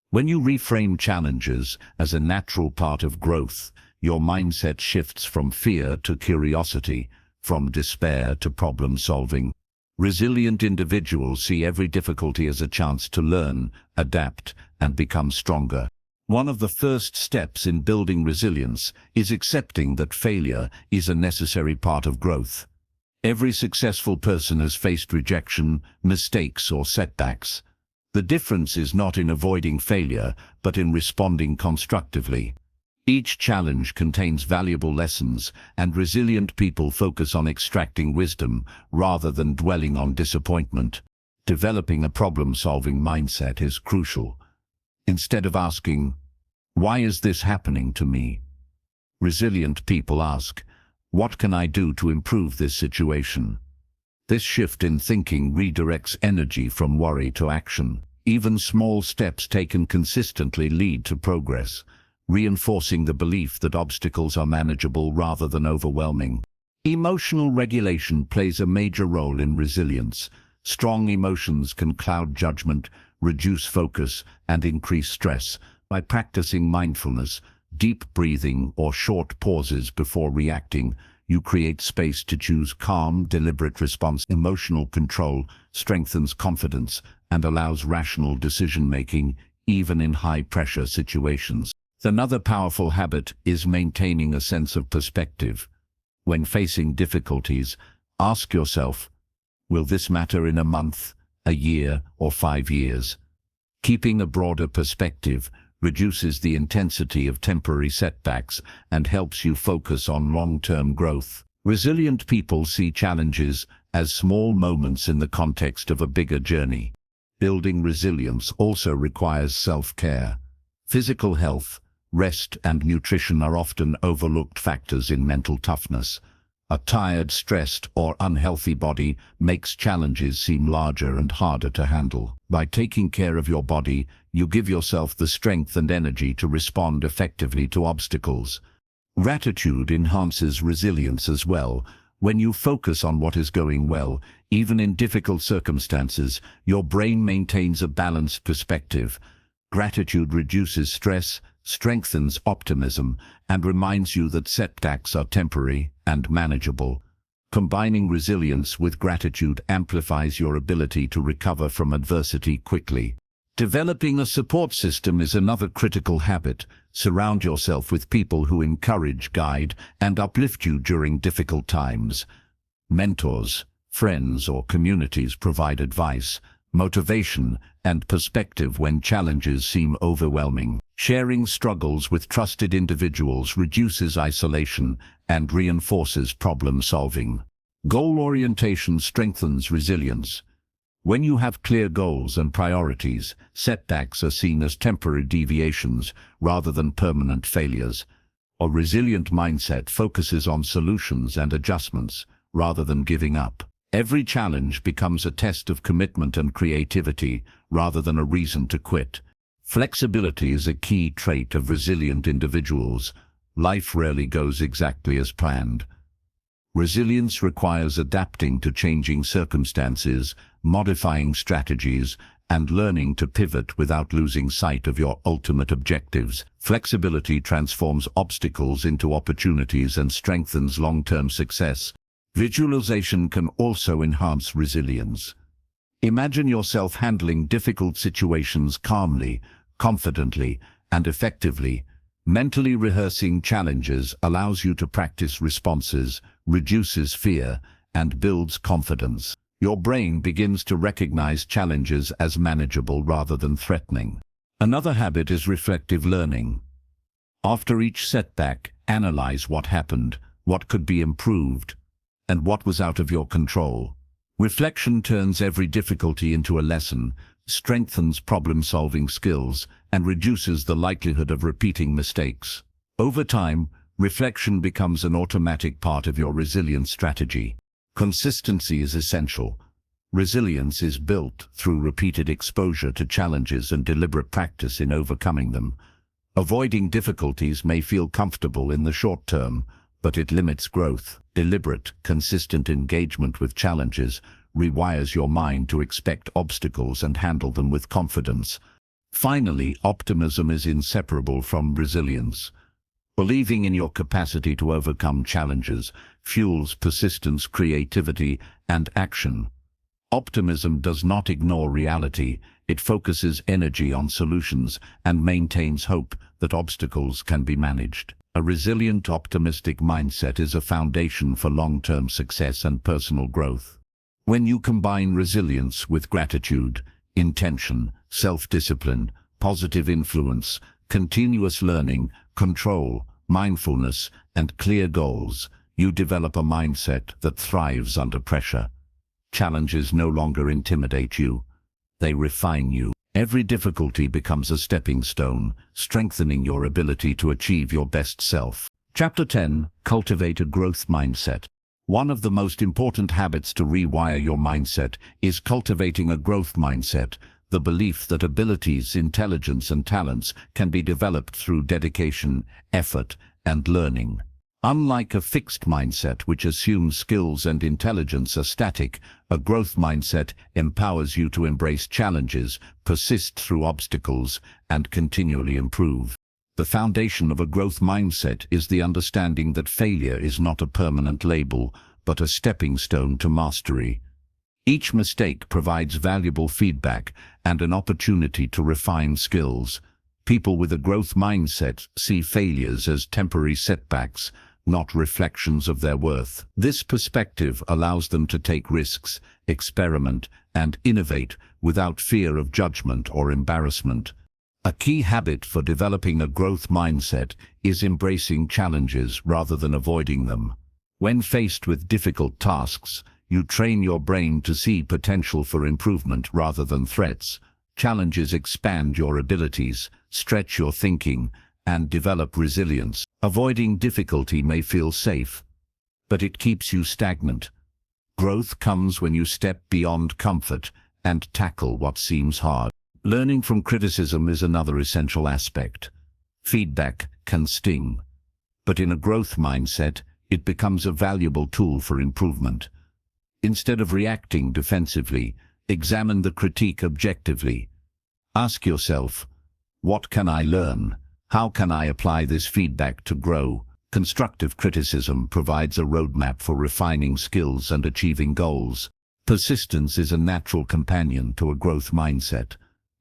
Speaker 1: When you reframe challenges as a natural part of growth, your mindset shifts from fear to curiosity, from despair to problem solving. Resilient individuals see every difficulty as a chance to learn, adapt, and become stronger. One of the first steps in building resilience is accepting that failure is a necessary part of growth. Every successful person has faced rejection, mistakes, or setbacks. The difference is not in avoiding failure, but in responding constructively. Each challenge contains valuable lessons, and resilient people focus on extracting wisdom rather than dwelling on disappointment. Developing a problem-solving mindset is crucial. Instead of asking, "Why is this happening to me?" resilient people ask, "What can I do to improve this situation?" This shift in thinking redirects energy from worry to action. Even small steps taken consistently lead to progress, reinforcing the belief that obstacles are manageable rather than overwhelming. Emotional regulation plays a major role in resilience. Strong emotions can cloud judgment, reduce focus, and increase stress. By practicing mindfulness, deep breathing, or short pauses before reacting, you create space to choose calm, deliberate response. Emotional control strengthens confidence and allows rational decision-making, even in high-pressure situations. Another powerful habit is maintaining a sense of perspective. When facing difficulties, ask yourself, will this matter in a month, a year, or 5 years? Keeping a broader perspective reduces the intensity of temporary setbacks and helps you focus on long-term growth. Resilient people see challenges as small moments in the context of a bigger journey. Building resilience also requires self-care. Physical health, rest, and nutrition are often overlooked factors in mental toughness. A tired, stressed, or unhealthy body makes challenges seem larger and harder to handle. By taking care of your body, you give yourself the strength and energy to respond effectively to obstacles. Gratitude enhances resilience as well. When you focus on what is going well, even in difficult circumstances, your brain maintains a balanced perspective. Gratitude reduces stress, strengthens optimism, and reminds you that setbacks are temporary and manageable. Combining resilience with gratitude amplifies your ability to recover from adversity quickly. Developing a support system is another critical habit. Surround yourself with people who encourage, guide, and uplift you during difficult times. Mentors, friends, or communities provide advice, motivation, and perspective when challenges seem overwhelming. Sharing struggles with trusted individuals reduces isolation and reinforces problem-solving. Goal orientation strengthens resilience. When you have clear goals and priorities, setbacks are seen as temporary deviations rather than permanent failures. A resilient mindset focuses on solutions and adjustments rather than giving up. Every challenge becomes a test of commitment and creativity rather than a reason to quit. Flexibility is a key trait of resilient individuals. Life rarely goes exactly as planned. Resilience requires adapting to changing circumstances, modifying strategies, and learning to pivot without losing sight of your ultimate objectives. Flexibility transforms obstacles into opportunities and strengthens long-term success. Visualization can also enhance resilience. Imagine yourself handling difficult situations calmly, confidently, and effectively. Mentally rehearsing challenges allows you to practice responses, reduces fear, and builds confidence. Your brain begins to recognize challenges as manageable rather than threatening. Another habit is reflective learning. After each setback, analyze what happened, what could be improved, and what was out of your control. Reflection turns every difficulty into a lesson, strengthens problem-solving skills, and reduces the likelihood of repeating mistakes. Over time, reflection becomes an automatic part of your resilience strategy. Consistency is essential. Resilience is built through repeated exposure to challenges and deliberate practice in overcoming them. Avoiding difficulties may feel comfortable in the short term, but it limits growth. Deliberate, consistent engagement with challenges rewires your mind to expect obstacles and handle them with confidence. Finally, optimism is inseparable from resilience. Believing in your capacity to overcome challenges fuels persistence, creativity, and action. Optimism does not ignore reality. It focuses energy on solutions and maintains hope that obstacles can be managed. A resilient, optimistic mindset is a foundation for long-term success and personal growth. When you combine resilience with gratitude, intention, self-discipline, positive influence, continuous learning, control, mindfulness, and clear goals, you develop a mindset that thrives under pressure. Challenges no longer intimidate you. They refine you. Every difficulty becomes a stepping stone, strengthening your ability to achieve your best self. Chapter 10. Cultivate a growth mindset. One of the most important habits to rewire your mindset is cultivating a growth mindset, the belief that abilities, intelligence, and talents can be developed through dedication, effort, and learning. Unlike a fixed mindset which assumes skills and intelligence are static, a growth mindset empowers you to embrace challenges, persist through obstacles, and continually improve. The foundation of a growth mindset is the understanding that failure is not a permanent label, but a stepping stone to mastery. Each mistake provides valuable feedback and an opportunity to refine skills. People with a growth mindset see failures as temporary setbacks, not reflections of their worth. This perspective allows them to take risks, experiment, and innovate without fear of judgment or embarrassment. A key habit for developing a growth mindset is embracing challenges rather than avoiding them. When faced with difficult tasks, you train your brain to see potential for improvement rather than threats. Challenges expand your abilities, stretch your thinking, and develop resilience. Avoiding difficulty may feel safe, but it keeps you stagnant. Growth comes when you step beyond comfort and tackle what seems hard. Learning from criticism is another essential aspect. Feedback can sting, but in a growth mindset, it becomes a valuable tool for improvement. Instead of reacting defensively, examine the critique objectively. Ask yourself, what can I learn? How can I apply this feedback to grow? Constructive criticism provides a roadmap for refining skills and achieving goals. Persistence is a natural companion to a growth mindset.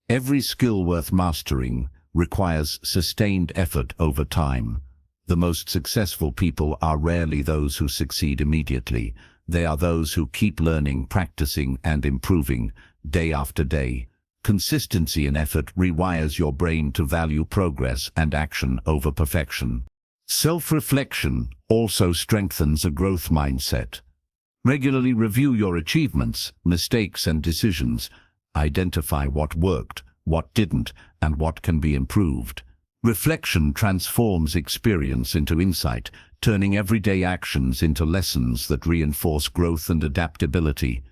Speaker 1: Every skill worth mastering requires sustained effort over time. The most successful people are rarely those who succeed immediately. They are those who keep learning, practicing, and improving day after day. Consistency in effort rewires your brain to value progress and action over perfection. Self-reflection also strengthens a growth mindset. Regularly review your achievements, mistakes, and decisions. Identify what worked, what didn't, and what can be improved. Reflection transforms experience into insight, turning everyday actions into lessons that reinforce growth and adaptability.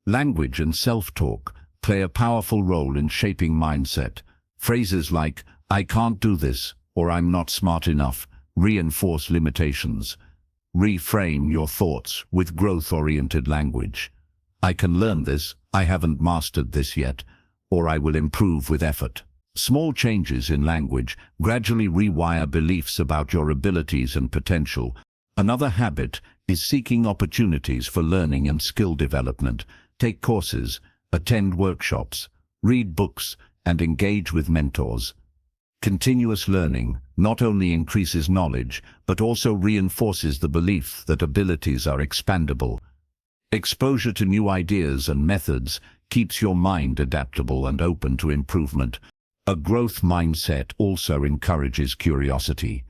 Speaker 1: Language and self-talk play a powerful role in shaping mindset. Phrases like, "I can't do this," or "I'm not smart enough," reinforce limitations. Reframe your thoughts with growth-oriented language. "I can learn this," "I haven't mastered this yet," or "I will improve with effort." Small changes in language gradually rewire beliefs about your abilities and potential. Another habit is seeking opportunities for learning and skill development. Take courses, attend workshops, read books, and engage with mentors. Continuous learning not only increases knowledge, but also reinforces the belief that abilities are expandable. Exposure to new ideas and methods keeps your mind adaptable and open to improvement. A growth mindset also encourages curiosity.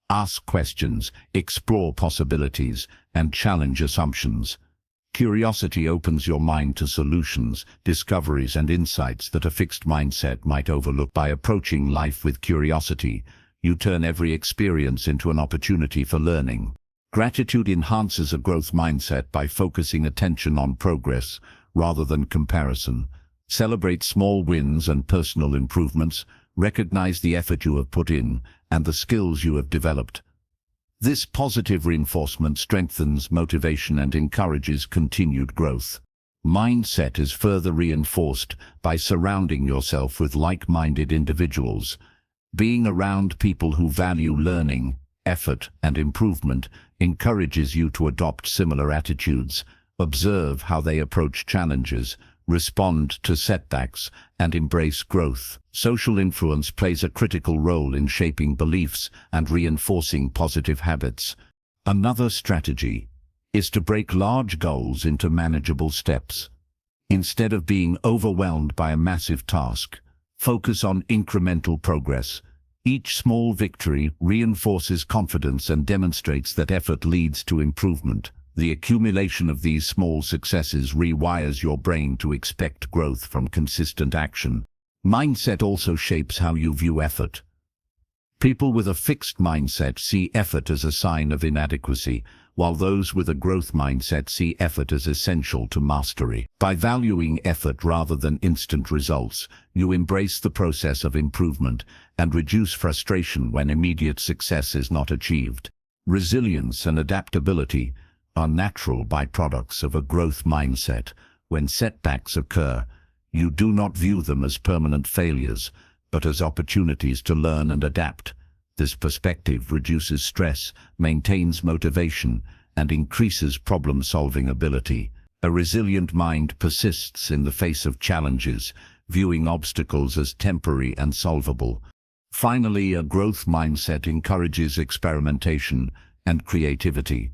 Speaker 1: Ask questions, explore possibilities, and challenge assumptions. Curiosity opens your mind to solutions, discoveries, and insights that a fixed mindset might overlook. By approaching life with curiosity, you turn every experience into an opportunity for learning. Gratitude enhances a growth mindset by focusing attention on progress rather than comparison. Celebrate small wins and personal improvements. Recognize the effort you have put in and the skills you have developed. This positive reinforcement strengthens motivation and encourages continued growth. Mindset is further reinforced by surrounding yourself with like-minded individuals. Being around people who value learning, effort, and improvement encourages you to adopt similar attitudes. Observe how they approach challenges, respond to setbacks, and embrace growth. Social influence plays a critical role in shaping beliefs and reinforcing positive habits. Another strategy is to break large goals into manageable steps. Instead of being overwhelmed by a massive task, focus on incremental progress. Each small victory reinforces confidence and demonstrates that effort leads to improvement. The accumulation of these small successes rewires your brain to expect growth from consistent action. Mindset also shapes how you view effort. People with a fixed mindset see effort as a sign of inadequacy, while those with a growth mindset see effort as essential to mastery. By valuing effort rather than instant results, you embrace the process of improvement and reduce frustration when immediate success is not achieved. Resilience and adaptability are natural byproducts of a growth mindset. When setbacks occur, you do not view them as permanent failures, but as opportunities to learn and adapt. This perspective reduces stress, maintains motivation, and increases problem-solving ability. A resilient mind persists in the face of challenges, viewing obstacles as temporary and solvable. Finally, a growth mindset encourages experimentation and creativity.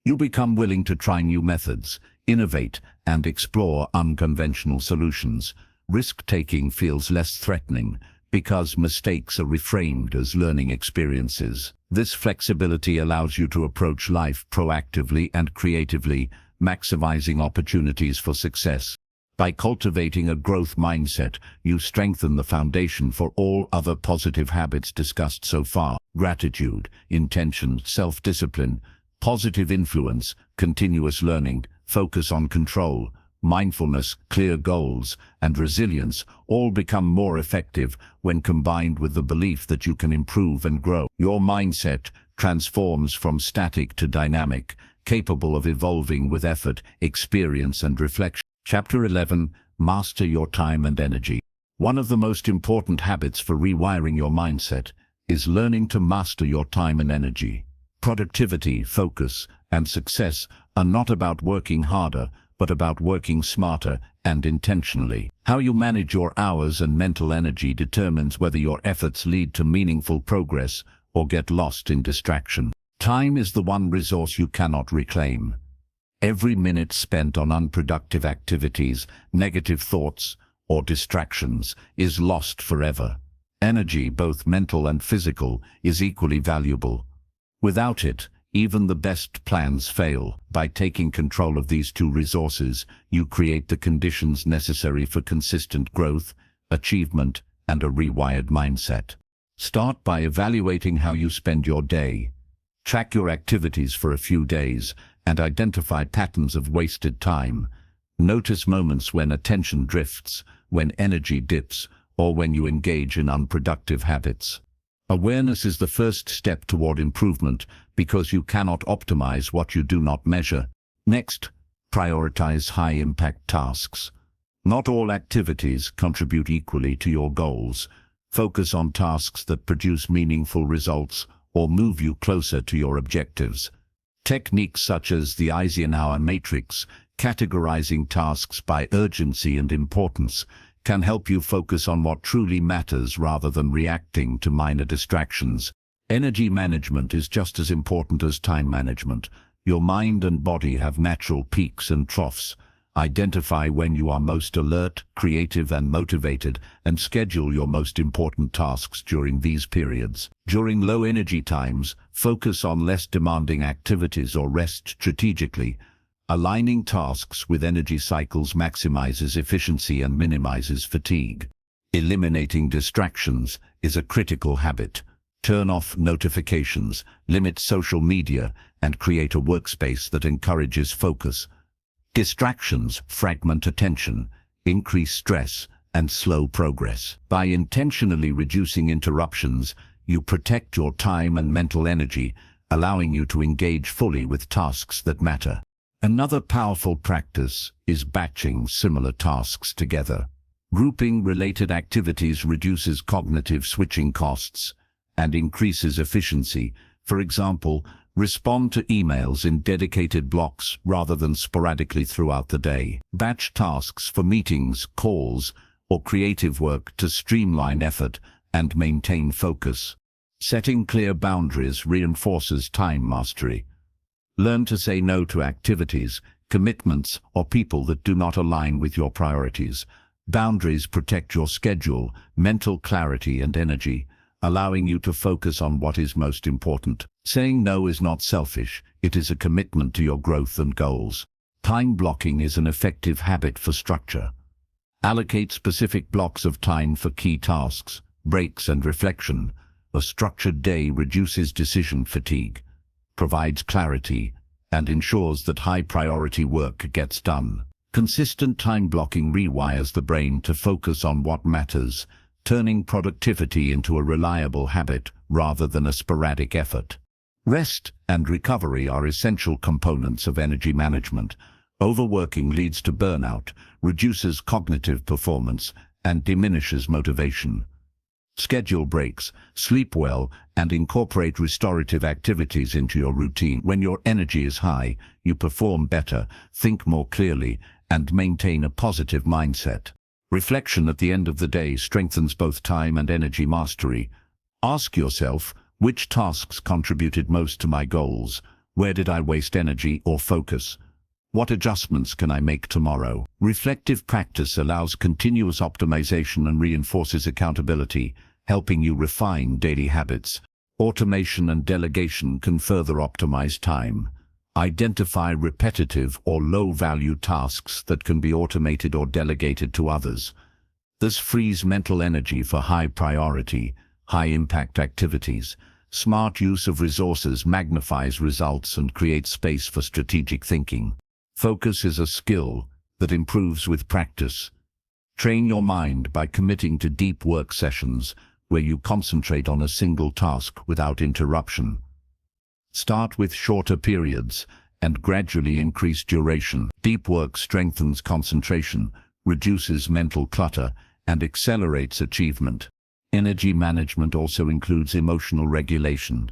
Speaker 1: You become willing to try new methods, innovate, and explore unconventional solutions. Risk-taking feels less threatening because mistakes are reframed as learning experiences. This flexibility allows you to approach life proactively and creatively, maximizing opportunities for success. By cultivating a growth mindset, you strengthen the foundation for all other positive habits discussed so far: gratitude, intention, self-discipline, positive influence, continuous learning, focus on control, mindfulness, clear goals, and resilience all become more effective when combined with the belief that you can improve and grow. Your mindset transforms from static to dynamic, capable of evolving with effort, experience, and reflection. Chapter 11. Master your time and energy. One of the most important habits for rewiring your mindset is learning to master your time and energy. Productivity, focus, and success are not about working harder, but about working smarter and intentionally. How you manage your hours and mental energy determines whether your efforts lead to meaningful progress or get lost in distraction. Time is the one resource you cannot reclaim. Every minute spent on unproductive activities, negative thoughts, or distractions is lost forever. Energy, both mental and physical, is equally valuable. Without it, even the best plans fail. By taking control of these two resources, you create the conditions necessary for consistent growth, achievement, and a rewired mindset. Start by evaluating how you spend your day. Track your activities for a few days and identify patterns of wasted time. Notice moments when attention drifts, when energy dips, or when you engage in unproductive habits. Awareness is the first step toward improvement because you cannot optimize what you do not measure. Next, prioritize high-impact tasks. Not all activities contribute equally to your goals. Focus on tasks that produce meaningful results or move you closer to your objectives. Techniques such as the Eisenhower matrix, categorizing tasks by urgency and importance, can help you focus on what truly matters rather than reacting to minor distractions. Energy management is just as important as time management. Your mind and body have natural peaks and troughs. Identify when you are most alert, creative, and motivated, and schedule your most important tasks during these periods. During low energy times, focus on less demanding activities or rest strategically. Aligning tasks with energy cycles maximizes efficiency and minimizes fatigue. Eliminating distractions is a critical habit. Turn off notifications, limit social media, and create a workspace that encourages focus. Distractions fragment attention, increase stress, and slow progress. By intentionally reducing interruptions, you protect your time and mental energy, allowing you to engage fully with tasks that matter. Another powerful practice is batching similar tasks together. Grouping related activities reduces cognitive switching costs and increases efficiency. For example, respond to emails in dedicated blocks rather than sporadically throughout the day. Batch tasks for meetings, calls, or creative work to streamline effort and maintain focus. Setting clear boundaries reinforces time mastery. Learn to say no to activities, commitments, or people that do not align with your priorities. Boundaries protect your schedule, mental clarity, and energy, allowing you to focus on what is most important. Saying no is not selfish, it is a commitment to your growth and goals. Time blocking is an effective habit for structure. Allocate specific blocks of time for key tasks, breaks and reflection. A structured day reduces decision fatigue, provides clarity, and ensures that high-priority work gets done. Consistent time blocking rewires the brain to focus on what matters, turning productivity into a reliable habit rather than a sporadic effort. Rest and recovery are essential components of energy management. Overworking leads to burnout, reduces cognitive performance, and diminishes motivation. Schedule breaks, sleep well, and incorporate restorative activities into your routine. When your energy is high, you perform better, think more clearly, and maintain a positive mindset. Reflection at the end of the day strengthens both time and energy mastery. Ask yourself, which tasks contributed most to my goals? Where did I waste energy or focus? What adjustments can I make tomorrow? Reflective practice allows continuous optimization and reinforces accountability, helping you refine daily habits. Automation and delegation can further optimize time. Identify repetitive or low-value tasks that can be automated or delegated to others. This frees mental energy for high-priority, high-impact activities. Smart use of resources magnifies results and creates space for strategic thinking. Focus is a skill that improves with practice. Train your mind by committing to deep work sessions where you concentrate on a single task without interruption. Start with shorter periods and gradually increase duration. Deep work strengthens concentration, reduces mental clutter, and accelerates achievement. Energy management also includes emotional regulation.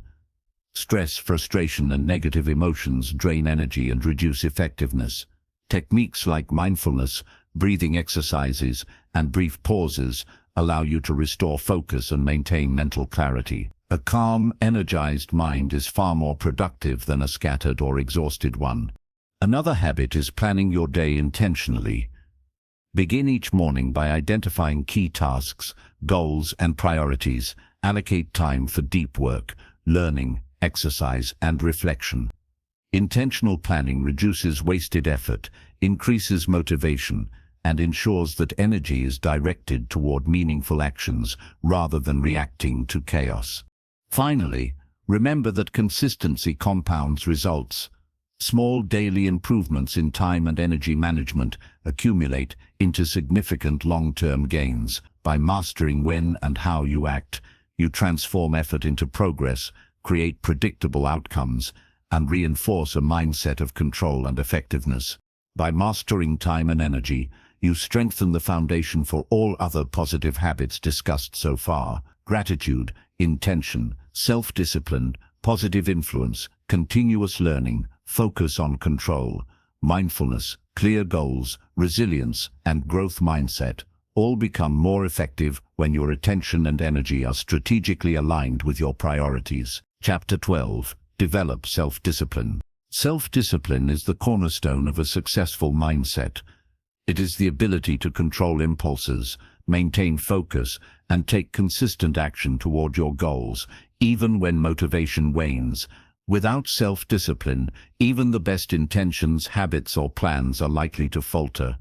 Speaker 1: Stress, frustration, and negative emotions drain energy and reduce effectiveness. Techniques like mindfulness, breathing exercises, and brief pauses allow you to restore focus and maintain mental clarity. A calm, energized mind is far more productive than a scattered or exhausted one. Another habit is planning your day intentionally. Begin each morning by identifying key tasks, goals, and priorities. Allocate time for deep work, learning, exercise, and reflection. Intentional planning reduces wasted effort, increases motivation, and ensures that energy is directed toward meaningful actions rather than reacting to chaos. Finally, remember that consistency compounds results. Small daily improvements in time and energy management accumulate into significant long-term gains. By mastering when and how you act, you transform effort into progress, create predictable outcomes, and reinforce a mindset of control and effectiveness. By mastering time and energy, you strengthen the foundation for all other positive habits discussed so far: gratitude, intention, self-discipline, positive influence, continuous learning, focus on control, mindfulness, clear goals, resilience, and growth mindset. All become more effective when your attention and energy are strategically aligned with your priorities. Chapter 12. Develop self-discipline. Self-discipline is the cornerstone of a successful mindset. It is the ability to control impulses, maintain focus, and take consistent action toward your goals, even when motivation wanes. Without self-discipline, even the best intentions, habits, or plans are likely to falter.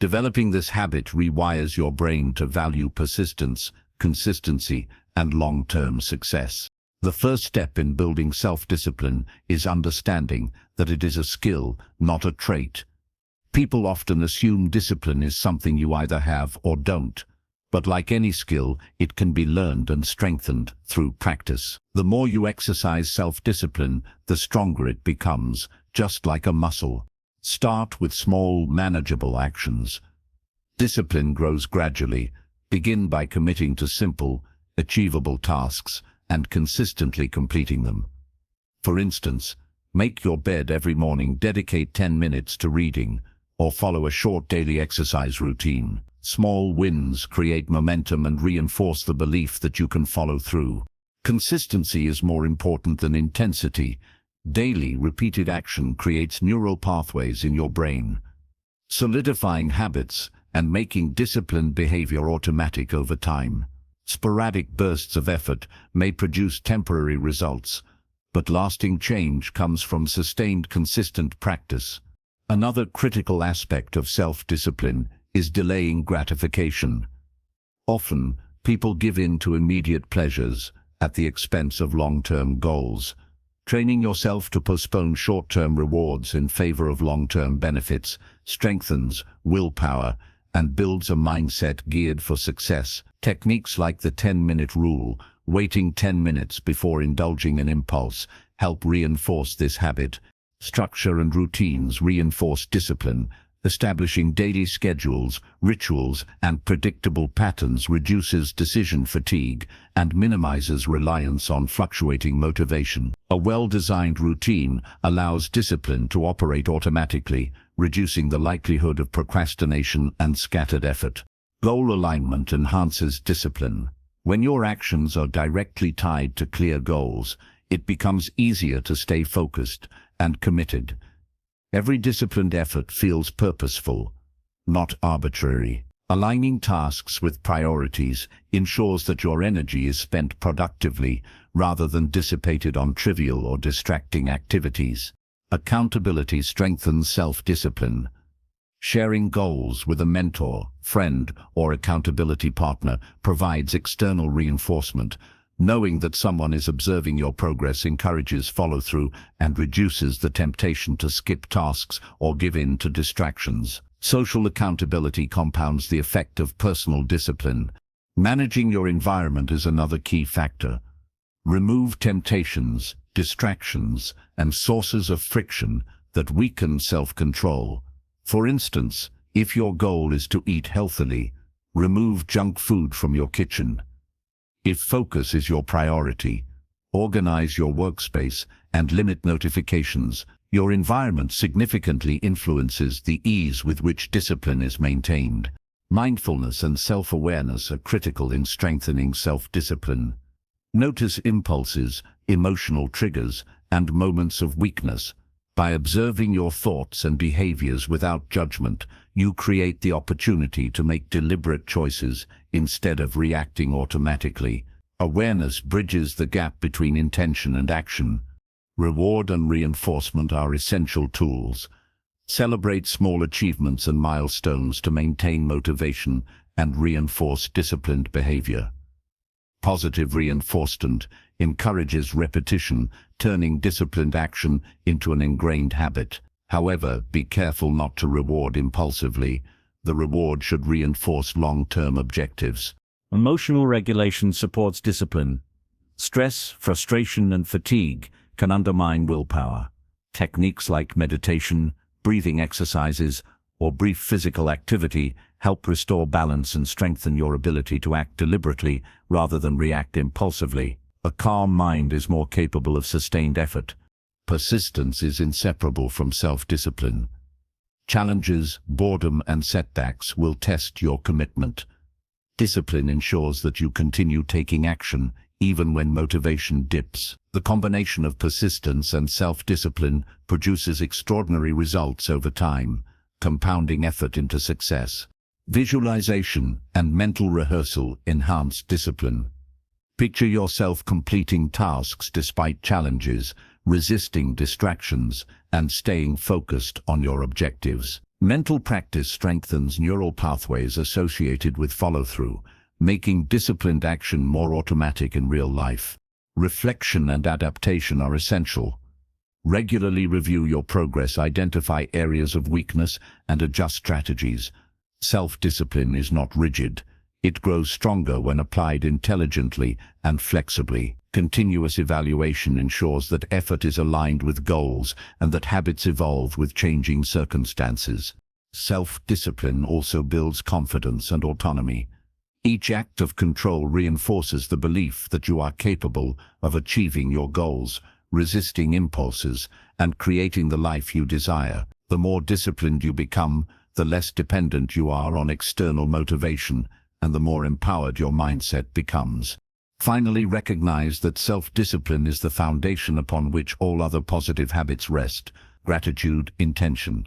Speaker 1: Developing this habit rewires your brain to value persistence, consistency, and long-term success. The first step in building self-discipline is understanding that it is a skill, not a trait. People often assume discipline is something you either have or don't. But like any skill, it can be learned and strengthened through practice. The more you exercise self-discipline, the stronger it becomes, just like a muscle. Start with small, manageable actions. Discipline grows gradually. Begin by committing to simple, achievable tasks and consistently completing them. For instance, make your bed every morning, dedicate 10 minutes to reading, or follow a short daily exercise routine. Small wins create momentum and reinforce the belief that you can follow through. Consistency is more important than intensity. Daily, repeated action creates neural pathways in your brain, solidifying habits and making disciplined behavior automatic over time. Sporadic bursts of effort may produce temporary results, but lasting change comes from sustained, consistent practice. Another critical aspect of self-discipline is delaying gratification. Often, people give in to immediate pleasures at the expense of long-term goals. Training yourself to postpone short-term rewards in favor of long-term benefits strengthens willpower and builds a mindset geared for success. Techniques like the 10-minute rule, waiting 10 minutes before indulging an impulse, help reinforce this habit. Structure and routines reinforce discipline. Establishing daily schedules, rituals, and predictable patterns reduces decision fatigue and minimizes reliance on fluctuating motivation. A well-designed routine allows discipline to operate automatically, reducing the likelihood of procrastination and scattered effort. Goal alignment enhances discipline. When your actions are directly tied to clear goals, it becomes easier to stay focused and committed. Every disciplined effort feels purposeful, not arbitrary. Aligning tasks with priorities ensures that your energy is spent productively rather than dissipated on trivial or distracting activities. Accountability strengthens self-discipline. Sharing goals with a mentor, friend, or accountability partner provides external reinforcement. Knowing that someone is observing your progress encourages follow-through and reduces the temptation to skip tasks or give in to distractions. Social accountability compounds the effect of personal discipline. Managing your environment is another key factor. Remove temptations, distractions, and sources of friction that weaken self-control. For instance, if your goal is to eat healthily, remove junk food from your kitchen. If focus is your priority, organize your workspace and limit notifications. Your environment significantly influences the ease with which discipline is maintained. Mindfulness and self-awareness are critical in strengthening self-discipline. Notice impulses, emotional triggers, and moments of weakness. By observing your thoughts and behaviors without judgment, you create the opportunity to make deliberate choices instead of reacting automatically. Awareness bridges the gap between intention and action. Reward and reinforcement are essential tools. Celebrate small achievements and milestones to maintain motivation and reinforce disciplined behavior. Positive reinforcement encourages repetition, turning disciplined action into an ingrained habit. However, be careful not to reward impulsively. The reward should reinforce long-term objectives.
Speaker 2: Emotional regulation supports discipline. Stress, frustration, and fatigue can undermine willpower. Techniques like meditation, breathing exercises, or brief physical activity help restore balance and strengthen your ability to act deliberately rather than react impulsively. A calm mind is more capable of sustained effort.
Speaker 1: Persistence is inseparable from self-discipline. Challenges, boredom, and setbacks will test your commitment. Discipline ensures that you continue taking action even when motivation dips. The combination of persistence and self-discipline produces extraordinary results over time, compounding effort into success. Visualization and mental rehearsal enhance discipline. Picture yourself completing tasks despite challenges, resisting distractions, and staying focused on your objectives. Mental practice strengthens neural pathways associated with follow-through, making disciplined action more automatic in real life. Reflection and adaptation are essential. Regularly review your progress, identify areas of weakness, and adjust strategies. Self-discipline is not rigid. It grows stronger when applied intelligently and flexibly. Continuous evaluation ensures that effort is aligned with goals and that habits evolve with changing circumstances. Self-discipline also builds confidence and autonomy. Each act of control reinforces the belief that you are capable of achieving your goals, resisting impulses, and creating the life you desire. The more disciplined you become, the less dependent you are on external motivation, and the more empowered your mindset becomes. Finally, recognize that self-discipline is the foundation upon which all other positive habits rest. Gratitude, intention,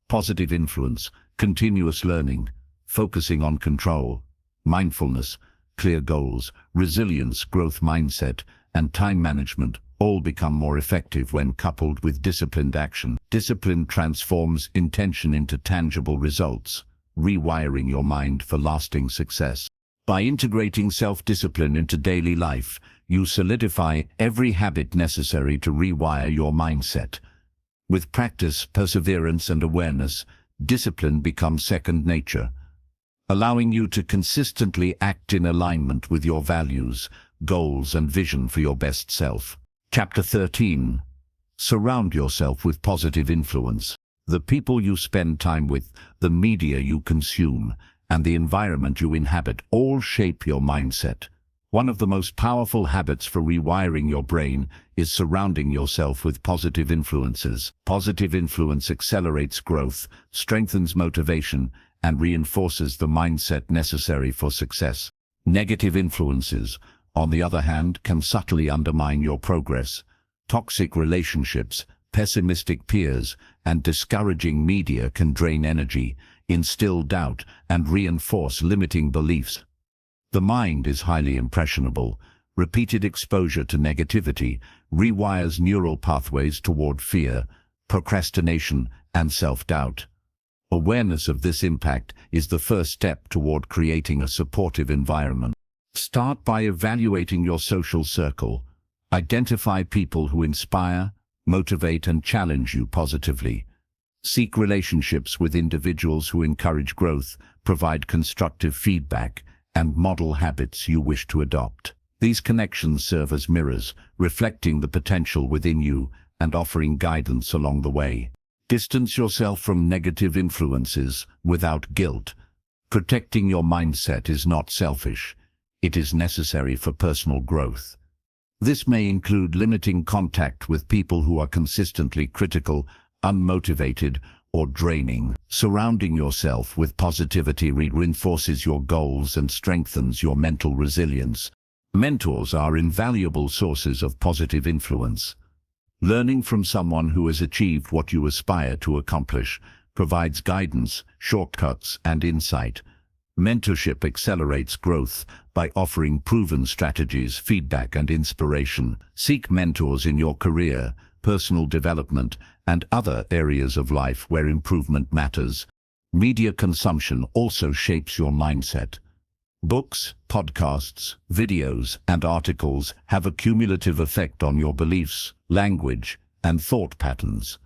Speaker 1: positive influence, continuous learning, focusing on control, mindfulness, clear goals, resilience, growth mindset, and time management all become more effective when coupled with disciplined action. Discipline transforms intention into tangible results, rewiring your mind for lasting success. By integrating self-discipline into daily life, you solidify every habit necessary to rewire your mindset. With practice, perseverance, and awareness, discipline becomes second nature, allowing you to consistently act in alignment with your values, goals, and vision for your best self. Chapter 13. Surround yourself with positive influence. The people you spend time with, the media you consume, and the environment you inhabit all shape your mindset. One of the most powerful habits for rewiring your brain is surrounding yourself with positive influences. Positive influence accelerates growth, strengthens motivation, and reinforces the mindset necessary for success. Negative influences, on the other hand, can subtly undermine your progress. Toxic relationships, pessimistic peers, and discouraging media can drain energy, instill doubt, and reinforce limiting beliefs. The mind is highly impressionable. Repeated exposure to negativity rewires neural pathways toward fear, procrastination, and self-doubt. Awareness of this impact is the first step toward creating a supportive environment. Start by evaluating your social circle. Identify people who inspire, motivate, and challenge you positively. Seek relationships with individuals who encourage growth, provide constructive feedback, and model habits you wish to adopt. These connections serve as mirrors, reflecting the potential within you and offering guidance along the way. Distance yourself from negative influences without guilt. Protecting your mindset is not selfish. It is necessary for personal growth. This may include limiting contact with people who are consistently critical, unmotivated, or draining. Surrounding yourself with positivity reinforces your goals and strengthens your mental resilience. Mentors are invaluable sources of positive influence. Learning from someone who has achieved what you aspire to accomplish provides guidance, shortcuts, and insight. Mentorship accelerates growth by offering proven strategies, feedback, and inspiration. Seek mentors in your career, personal development, and other areas of life where improvement matters. Media consumption also shapes your mindset. Books, podcasts, videos, and articles have a cumulative effect on your beliefs, language, and thought patterns.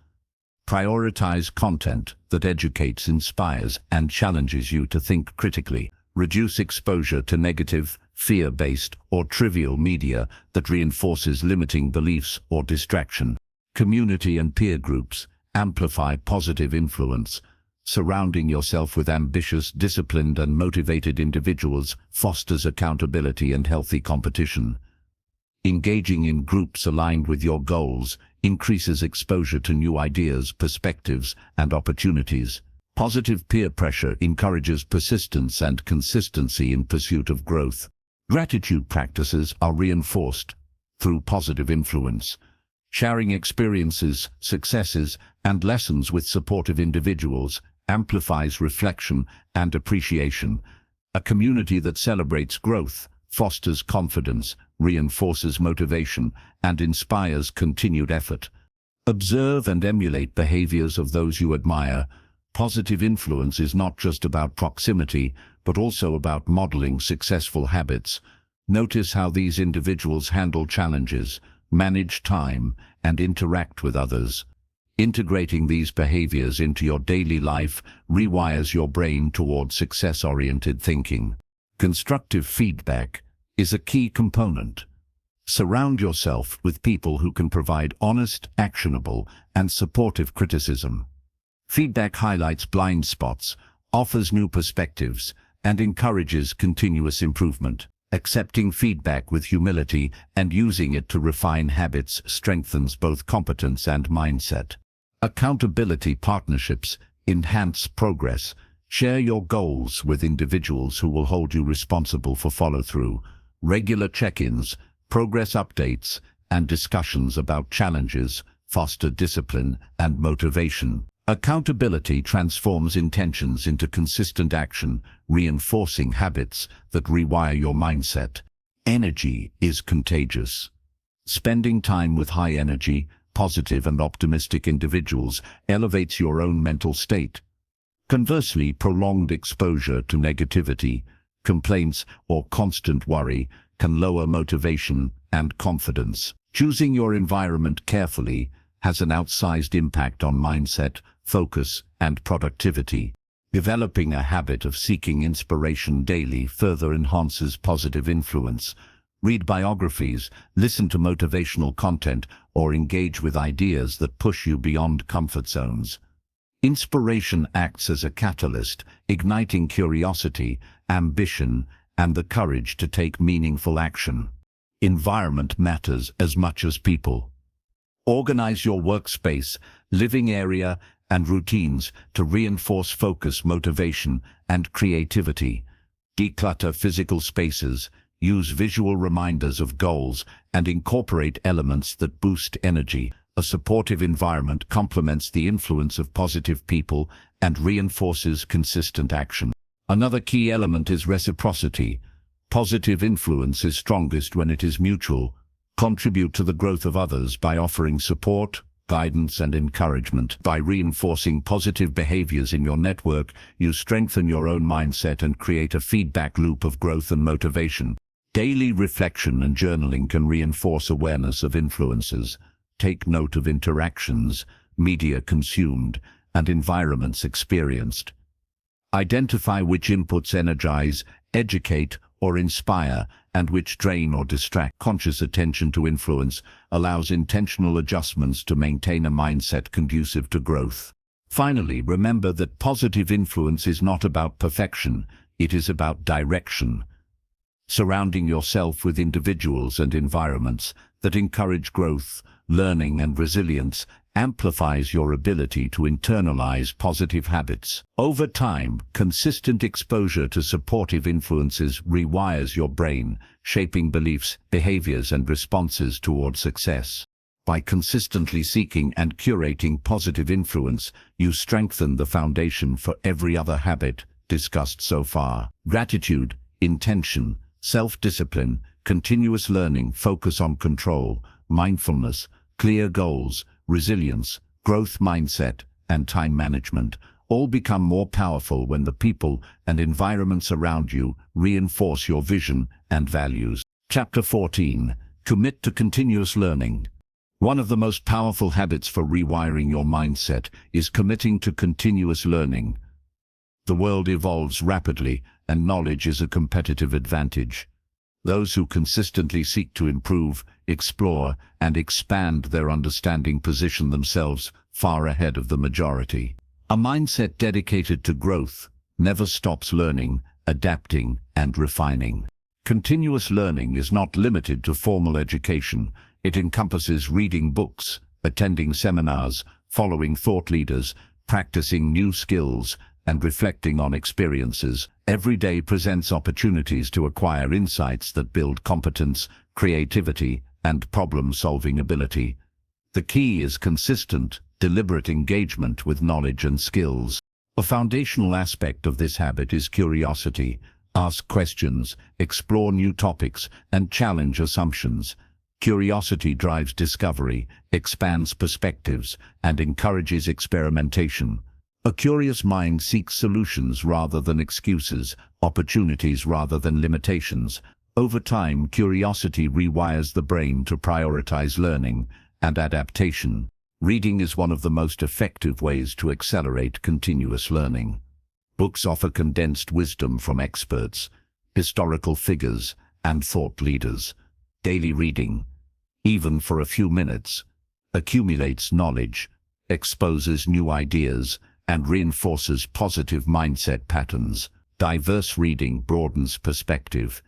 Speaker 1: Prioritize content that educates, inspires, and challenges you to think critically. Reduce exposure to negative, fear-based, or trivial media that reinforces limiting beliefs or distraction. Community and peer groups amplify positive influence. Surrounding yourself with ambitious, disciplined, and motivated individuals fosters accountability and healthy competition. Engaging in groups aligned with your goals increases exposure to new ideas, perspectives, and opportunities. Positive peer pressure encourages persistence and consistency in pursuit of growth. Gratitude practices are reinforced through positive influence. Sharing experiences, successes, and lessons with supportive individuals amplifies reflection and appreciation. A community that celebrates growth fosters confidence, reinforces motivation, and inspires continued effort. Observe and emulate behaviors of those you admire. Positive influence is not just about proximity, but also about modeling successful habits. Notice how these individuals handle challenges, manage time, and interact with others. Integrating these behaviors into your daily life rewires your brain toward success-oriented thinking. Constructive feedback is a key component. Surround yourself with people who can provide honest, actionable, and supportive criticism. Feedback highlights blind spots, offers new perspectives, and encourages continuous improvement. Accepting feedback with humility and using it to refine habits strengthens both competence and mindset. Accountability partnerships enhance progress. Share your goals with individuals who will hold you responsible for follow-through. Regular check-ins, progress updates, and discussions about challenges foster discipline and motivation. Accountability transforms intentions into consistent action, reinforcing habits that rewire your mindset. Energy is contagious. Spending time with high-energy, positive and optimistic individuals elevates your own mental state. Conversely, prolonged exposure to negativity, complaints, or constant worry can lower motivation and confidence. Choosing your environment carefully has an outsized impact on mindset, focus, and productivity. Developing a habit of seeking inspiration daily further enhances positive influence. Read biographies, listen to motivational content, or engage with ideas that push you beyond comfort zones. Inspiration acts as a catalyst, igniting curiosity, ambition, and the courage to take meaningful action. Environment matters as much as people. Organize your workspace, living area, and routines to reinforce focus, motivation, and creativity. Declutter physical spaces, use visual reminders of goals, and incorporate elements that boost energy. A supportive environment complements the influence of positive people and reinforces consistent action. Another key element is reciprocity. Positive influence is strongest when it is mutual. Contribute to the growth of others by offering support, guidance, and encouragement. By reinforcing positive behaviors in your network, you strengthen your own mindset and create a feedback loop of growth and motivation. Daily reflection and journaling can reinforce awareness of influences. Take note of interactions, media consumed, and environments experienced. Identify which inputs energize, educate, or inspire, and which drain or distract. Conscious attention to influence allows intentional adjustments to maintain a mindset conducive to growth. Finally, remember that positive influence is not about perfection, it is about direction. Surrounding yourself with individuals and environments that encourage growth, learning, and resilience amplifies your ability to internalize positive habits. Over time, consistent exposure to supportive influences rewires your brain, shaping beliefs, behaviors, and responses toward success. By consistently seeking and curating positive influence, you strengthen the foundation for every other habit discussed so far. Gratitude, intention, self-discipline, continuous learning, focus on control, mindfulness, clear goals, resilience, growth mindset, and time management all become more powerful when the people and environments around you reinforce your vision and values. Chapter 14. Commit to continuous learning. One of the most powerful habits for rewiring your mindset is committing to continuous learning. The world evolves rapidly, and knowledge is a competitive advantage. Those who consistently seek to improve, explore, and expand their understanding position themselves far ahead of the majority. A mindset dedicated to growth never stops learning, adapting, and refining. Continuous learning is not limited to formal education. It encompasses reading books, attending seminars, following thought leaders, practicing new skills, and reflecting on experiences. Every day presents opportunities to acquire insights that build competence, creativity, and problem-solving ability. The key is consistent, deliberate engagement with knowledge and skills. A foundational aspect of this habit is curiosity. Ask questions, explore new topics, and challenge assumptions. Curiosity drives discovery, expands perspectives, and encourages experimentation. A curious mind seeks solutions rather than excuses, opportunities rather than limitations. Over time, curiosity rewires the brain to prioritize learning and adaptation. Reading is one of the most effective ways to accelerate continuous learning. Books offer condensed wisdom from experts, historical figures, and thought leaders. Daily reading, even for a few minutes, accumulates knowledge, exposes new ideas, and reinforces positive mindset patterns. Diverse reading broadens perspective,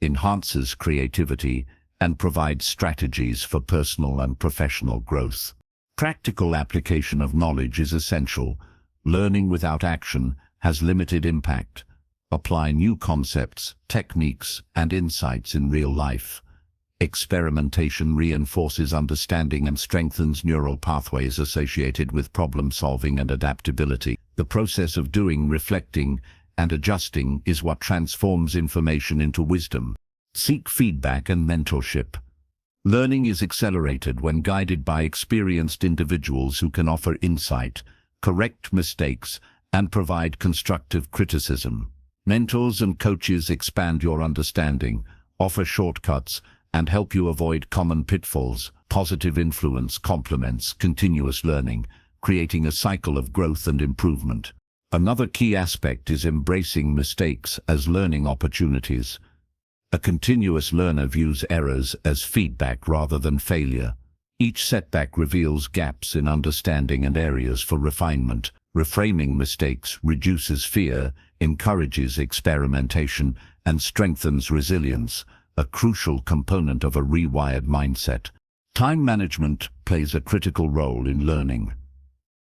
Speaker 1: enhances creativity, and provides strategies for personal and professional growth. Practical application of knowledge is essential. Learning without action has limited impact. Apply new concepts, techniques, and insights in real life. Experimentation reinforces understanding and strengthens neural pathways associated with problem-solving and adaptability. The process of doing, reflecting, and adjusting is what transforms information into wisdom. Seek feedback and mentorship. Learning is accelerated when guided by experienced individuals who can offer insight, correct mistakes, and provide constructive criticism. Mentors and coaches expand your understanding, offer shortcuts, and help you avoid common pitfalls. Positive influence complements continuous learning, creating a cycle of growth and improvement. Another key aspect is embracing mistakes as learning opportunities. A continuous learner views errors as feedback rather than failure. Each setback reveals gaps in understanding and areas for refinement. Reframing mistakes reduces fear, encourages experimentation, and strengthens resilience, a crucial component of a rewired mindset. Time management plays a critical role in learning.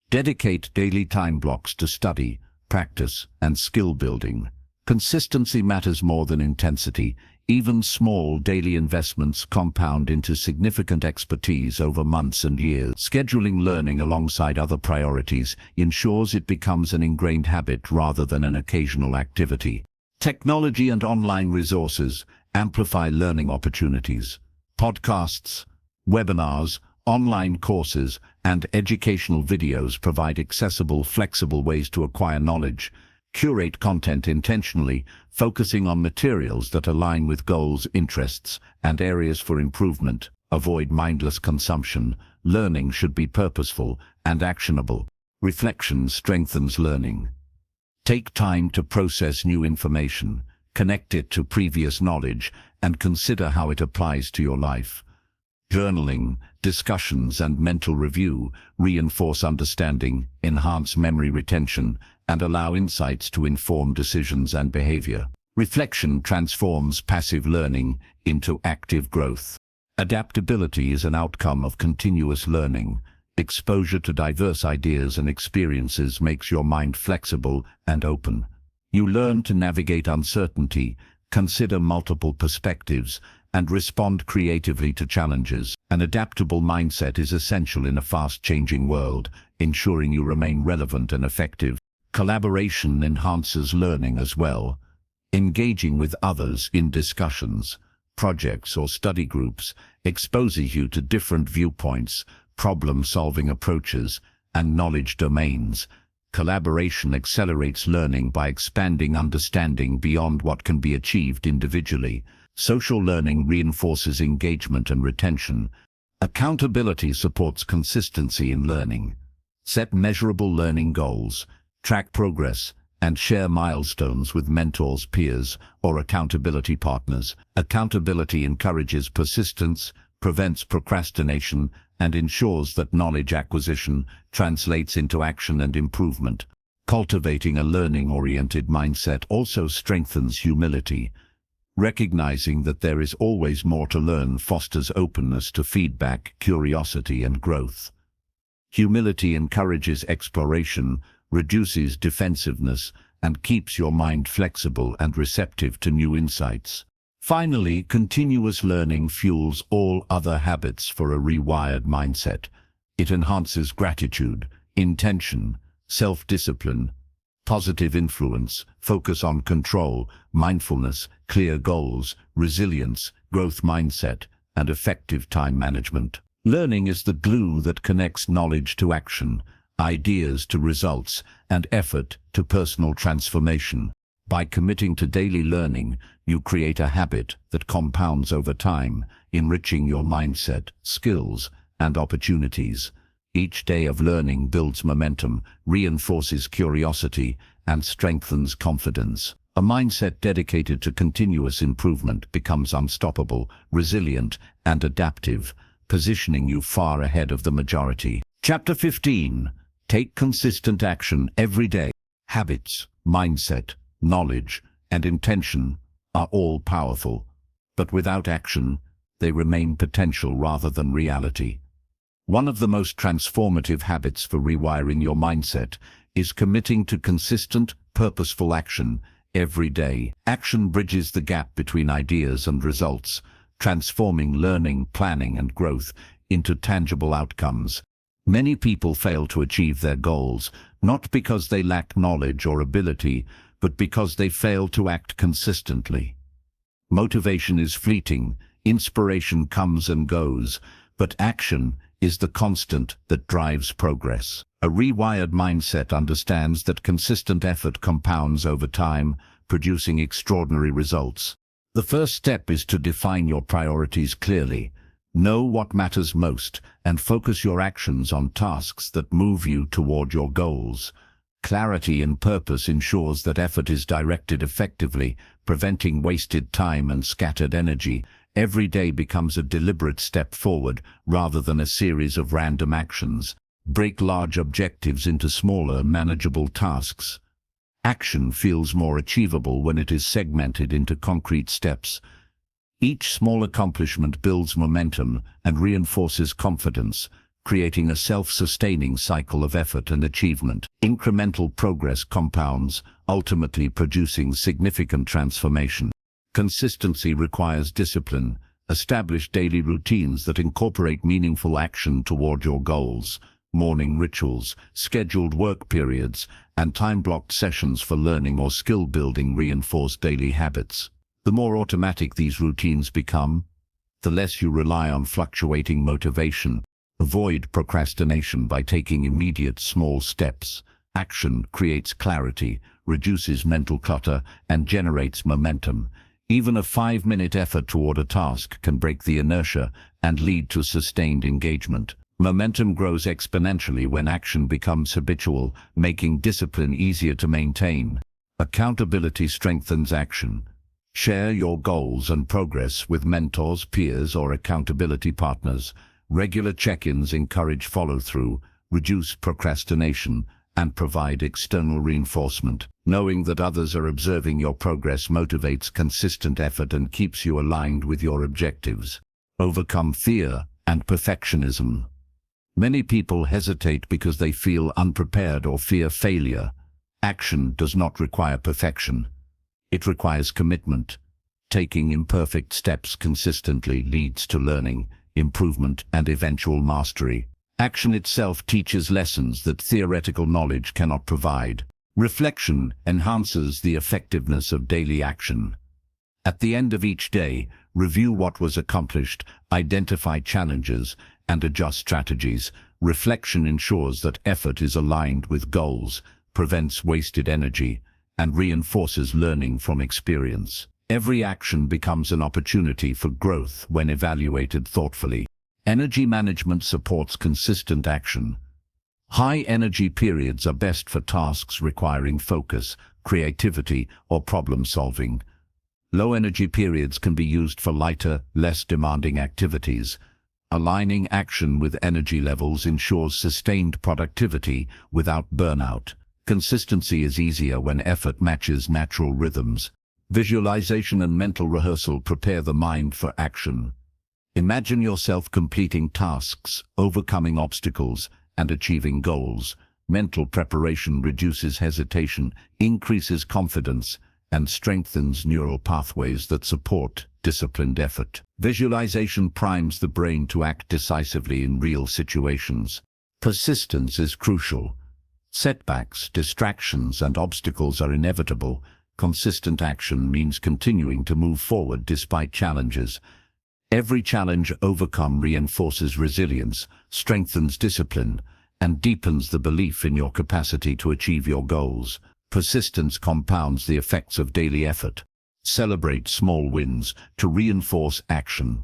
Speaker 1: Dedicate daily time blocks to study, practice, and skill building. Consistency matters more than intensity. Even small daily investments compound into significant expertise over months and years. Scheduling learning alongside other priorities ensures it becomes an ingrained habit rather than an occasional activity. Technology and online resources amplify learning opportunities. Podcasts, webinars, online courses, and educational videos provide accessible, flexible ways to acquire knowledge. Curate content intentionally, focusing on materials that align with goals, interests, and areas for improvement. Avoid mindless consumption. Learning should be purposeful and actionable. Reflection strengthens learning. Take time to process new information, connect it to previous knowledge, and consider how it applies to your life. Journaling, discussions, and mental review reinforce understanding, enhance memory retention, and allow insights to inform decisions and behavior. Reflection transforms passive learning into active growth. Adaptability is an outcome of continuous learning. Exposure to diverse ideas and experiences makes your mind flexible and open. You learn to navigate uncertainty, consider multiple perspectives, and respond creatively to challenges. An adaptable mindset is essential in a fast-changing world, ensuring you remain relevant and effective. Collaboration enhances learning as well. Engaging with others in discussions, projects, or study groups exposes you to different viewpoints, problem-solving approaches, and knowledge domains. Collaboration accelerates learning by expanding understanding beyond what can be achieved individually. Social learning reinforces engagement and retention. Accountability supports consistency in learning. Set measurable learning goals, track progress, and share milestones with mentors, peers, or accountability partners. Accountability encourages persistence, prevents procrastination, and ensures that knowledge acquisition translates into action and improvement. Cultivating a learning-oriented mindset also strengthens humility. Recognizing that there is always more to learn fosters openness to feedback, curiosity, and growth. Humility encourages exploration, reduces defensiveness, and keeps your mind flexible and receptive to new insights. Finally, continuous learning fuels all other habits for a rewired mindset. It enhances gratitude, intention, self-discipline, positive influence, focus on control, mindfulness, clear goals, resilience, growth mindset, and effective time management. Learning is the glue that connects knowledge to action, ideas to results, and effort to personal transformation. By committing to daily learning, you create a habit that compounds over time, enriching your mindset, skills, and opportunities. Each day of learning builds momentum, reinforces curiosity, and strengthens confidence. A mindset dedicated to continuous improvement becomes unstoppable, resilient, and adaptive, positioning you far ahead of the majority. Chapter 15. Take consistent action every day. Habits, mindset, knowledge, and intention are all powerful, but without action, they remain potential rather than reality. One of the most transformative habits for rewiring your mindset is committing to consistent, purposeful action every day. Action bridges the gap between ideas and results, transforming learning, planning, and growth into tangible outcomes. Many people fail to achieve their goals, not because they lack knowledge or ability, but because they fail to act consistently. Motivation is fleeting, inspiration comes and goes, but action is the constant that drives progress. A rewired mindset understands that consistent effort compounds over time, producing extraordinary results. The first step is to define your priorities clearly. Know what matters most and focus your actions on tasks that move you toward your goals. Clarity and purpose ensures that effort is directed effectively, preventing wasted time and scattered energy. Every day becomes a deliberate step forward rather than a series of random actions. Break large objectives into smaller, manageable tasks. Action feels more achievable when it is segmented into concrete steps. Each small accomplishment builds momentum and reinforces confidence, creating a self-sustaining cycle of effort and achievement. Incremental progress compounds, ultimately producing significant transformation. Consistency requires discipline. Establish daily routines that incorporate meaningful action toward your goals. Morning rituals, scheduled work periods, and time-blocked sessions for learning or skill building reinforce daily habits. The more automatic these routines become, the less you rely on fluctuating motivation. Avoid procrastination by taking immediate small steps. Action creates clarity, reduces mental clutter, and generates momentum. Even a 5-minute effort toward a task can break the inertia and lead to sustained engagement. Momentum grows exponentially when action becomes habitual, making discipline easier to maintain. Accountability strengthens action. Share your goals and progress with mentors, peers, or accountability partners. Regular check-ins encourage follow-through, reduce procrastination, and provide external reinforcement. Knowing that others are observing your progress motivates consistent effort and keeps you aligned with your objectives. Overcome fear and perfectionism. Many people hesitate because they feel unprepared or fear failure. Action does not require perfection. It requires commitment. Taking imperfect steps consistently leads to learning, improvement, and eventual mastery. Action itself teaches lessons that theoretical knowledge cannot provide. Reflection enhances the effectiveness of daily action. At the end of each day, review what was accomplished, identify challenges, and adjust strategies. Reflection ensures that effort is aligned with goals, prevents wasted energy, and reinforces learning from experience. Every action becomes an opportunity for growth when evaluated thoughtfully. Energy management supports consistent action. High energy periods are best for tasks requiring focus, creativity, or problem solving. Low energy periods can be used for lighter, less demanding activities. Aligning action with energy levels ensures sustained productivity without burnout. Consistency is easier when effort matches natural rhythms. Visualization and mental rehearsal prepare the mind for action. Imagine yourself completing tasks, overcoming obstacles, and achieving goals. Mental preparation reduces hesitation, increases confidence, and strengthens neural pathways that support disciplined effort. Visualization primes the brain to act decisively in real situations. Persistence is crucial. Setbacks, distractions, and obstacles are inevitable. Consistent action means continuing to move forward despite challenges. Every challenge overcome reinforces resilience, strengthens discipline, and deepens the belief in your capacity to achieve your goals. Persistence compounds the effects of daily effort. Celebrate small wins to reinforce action.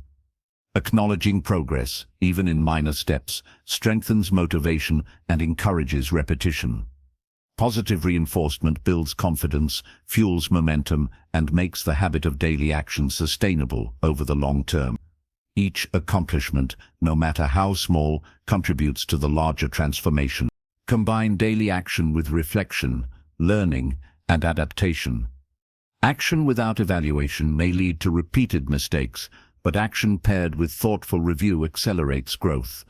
Speaker 1: Acknowledging progress, even in minor steps, strengthens motivation and encourages repetition. Positive reinforcement builds confidence, fuels momentum, and makes the habit of daily action sustainable over the long term. Each accomplishment, no matter how small, contributes to the larger transformation. Combine daily action with reflection, learning, and adaptation. Action without evaluation may lead to repeated mistakes, but action paired with thoughtful review accelerates growth.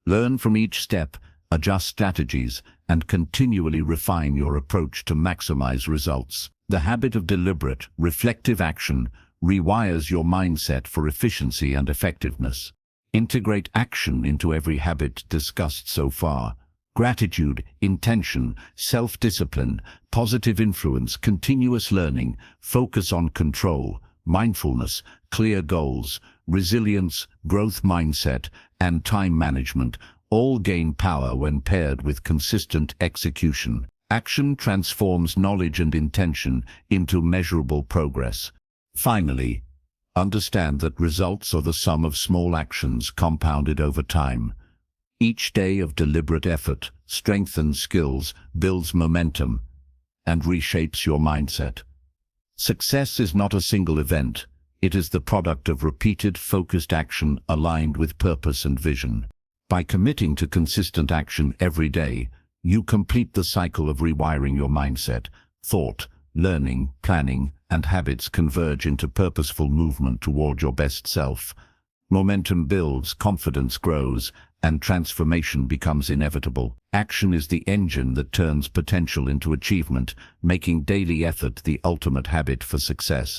Speaker 1: Learn from each step, adjust strategies, and continually refine your approach to maximize results. The habit of deliberate, reflective action rewires your mindset for efficiency and effectiveness. Integrate action into every habit discussed so far. Gratitude, intention, self-discipline, positive influence, continuous learning, focus on control, mindfulness, clear goals, resilience, growth mindset, and time management all gain power when paired with consistent execution. Action transforms knowledge and intention into measurable progress. Finally, understand that results are the sum of small actions compounded over time. Each day of deliberate effort strengthens skills, builds momentum, and reshapes your mindset. Success is not a single event. It is the product of repeated, focused action aligned with purpose and vision. By committing to consistent action every day, you complete the cycle of rewiring your mindset. Thought, learning, planning, and habits converge into purposeful movement toward your best self. Momentum builds, confidence grows, and transformation becomes inevitable. Action is the engine that turns potential into achievement, making daily effort the ultimate habit for success.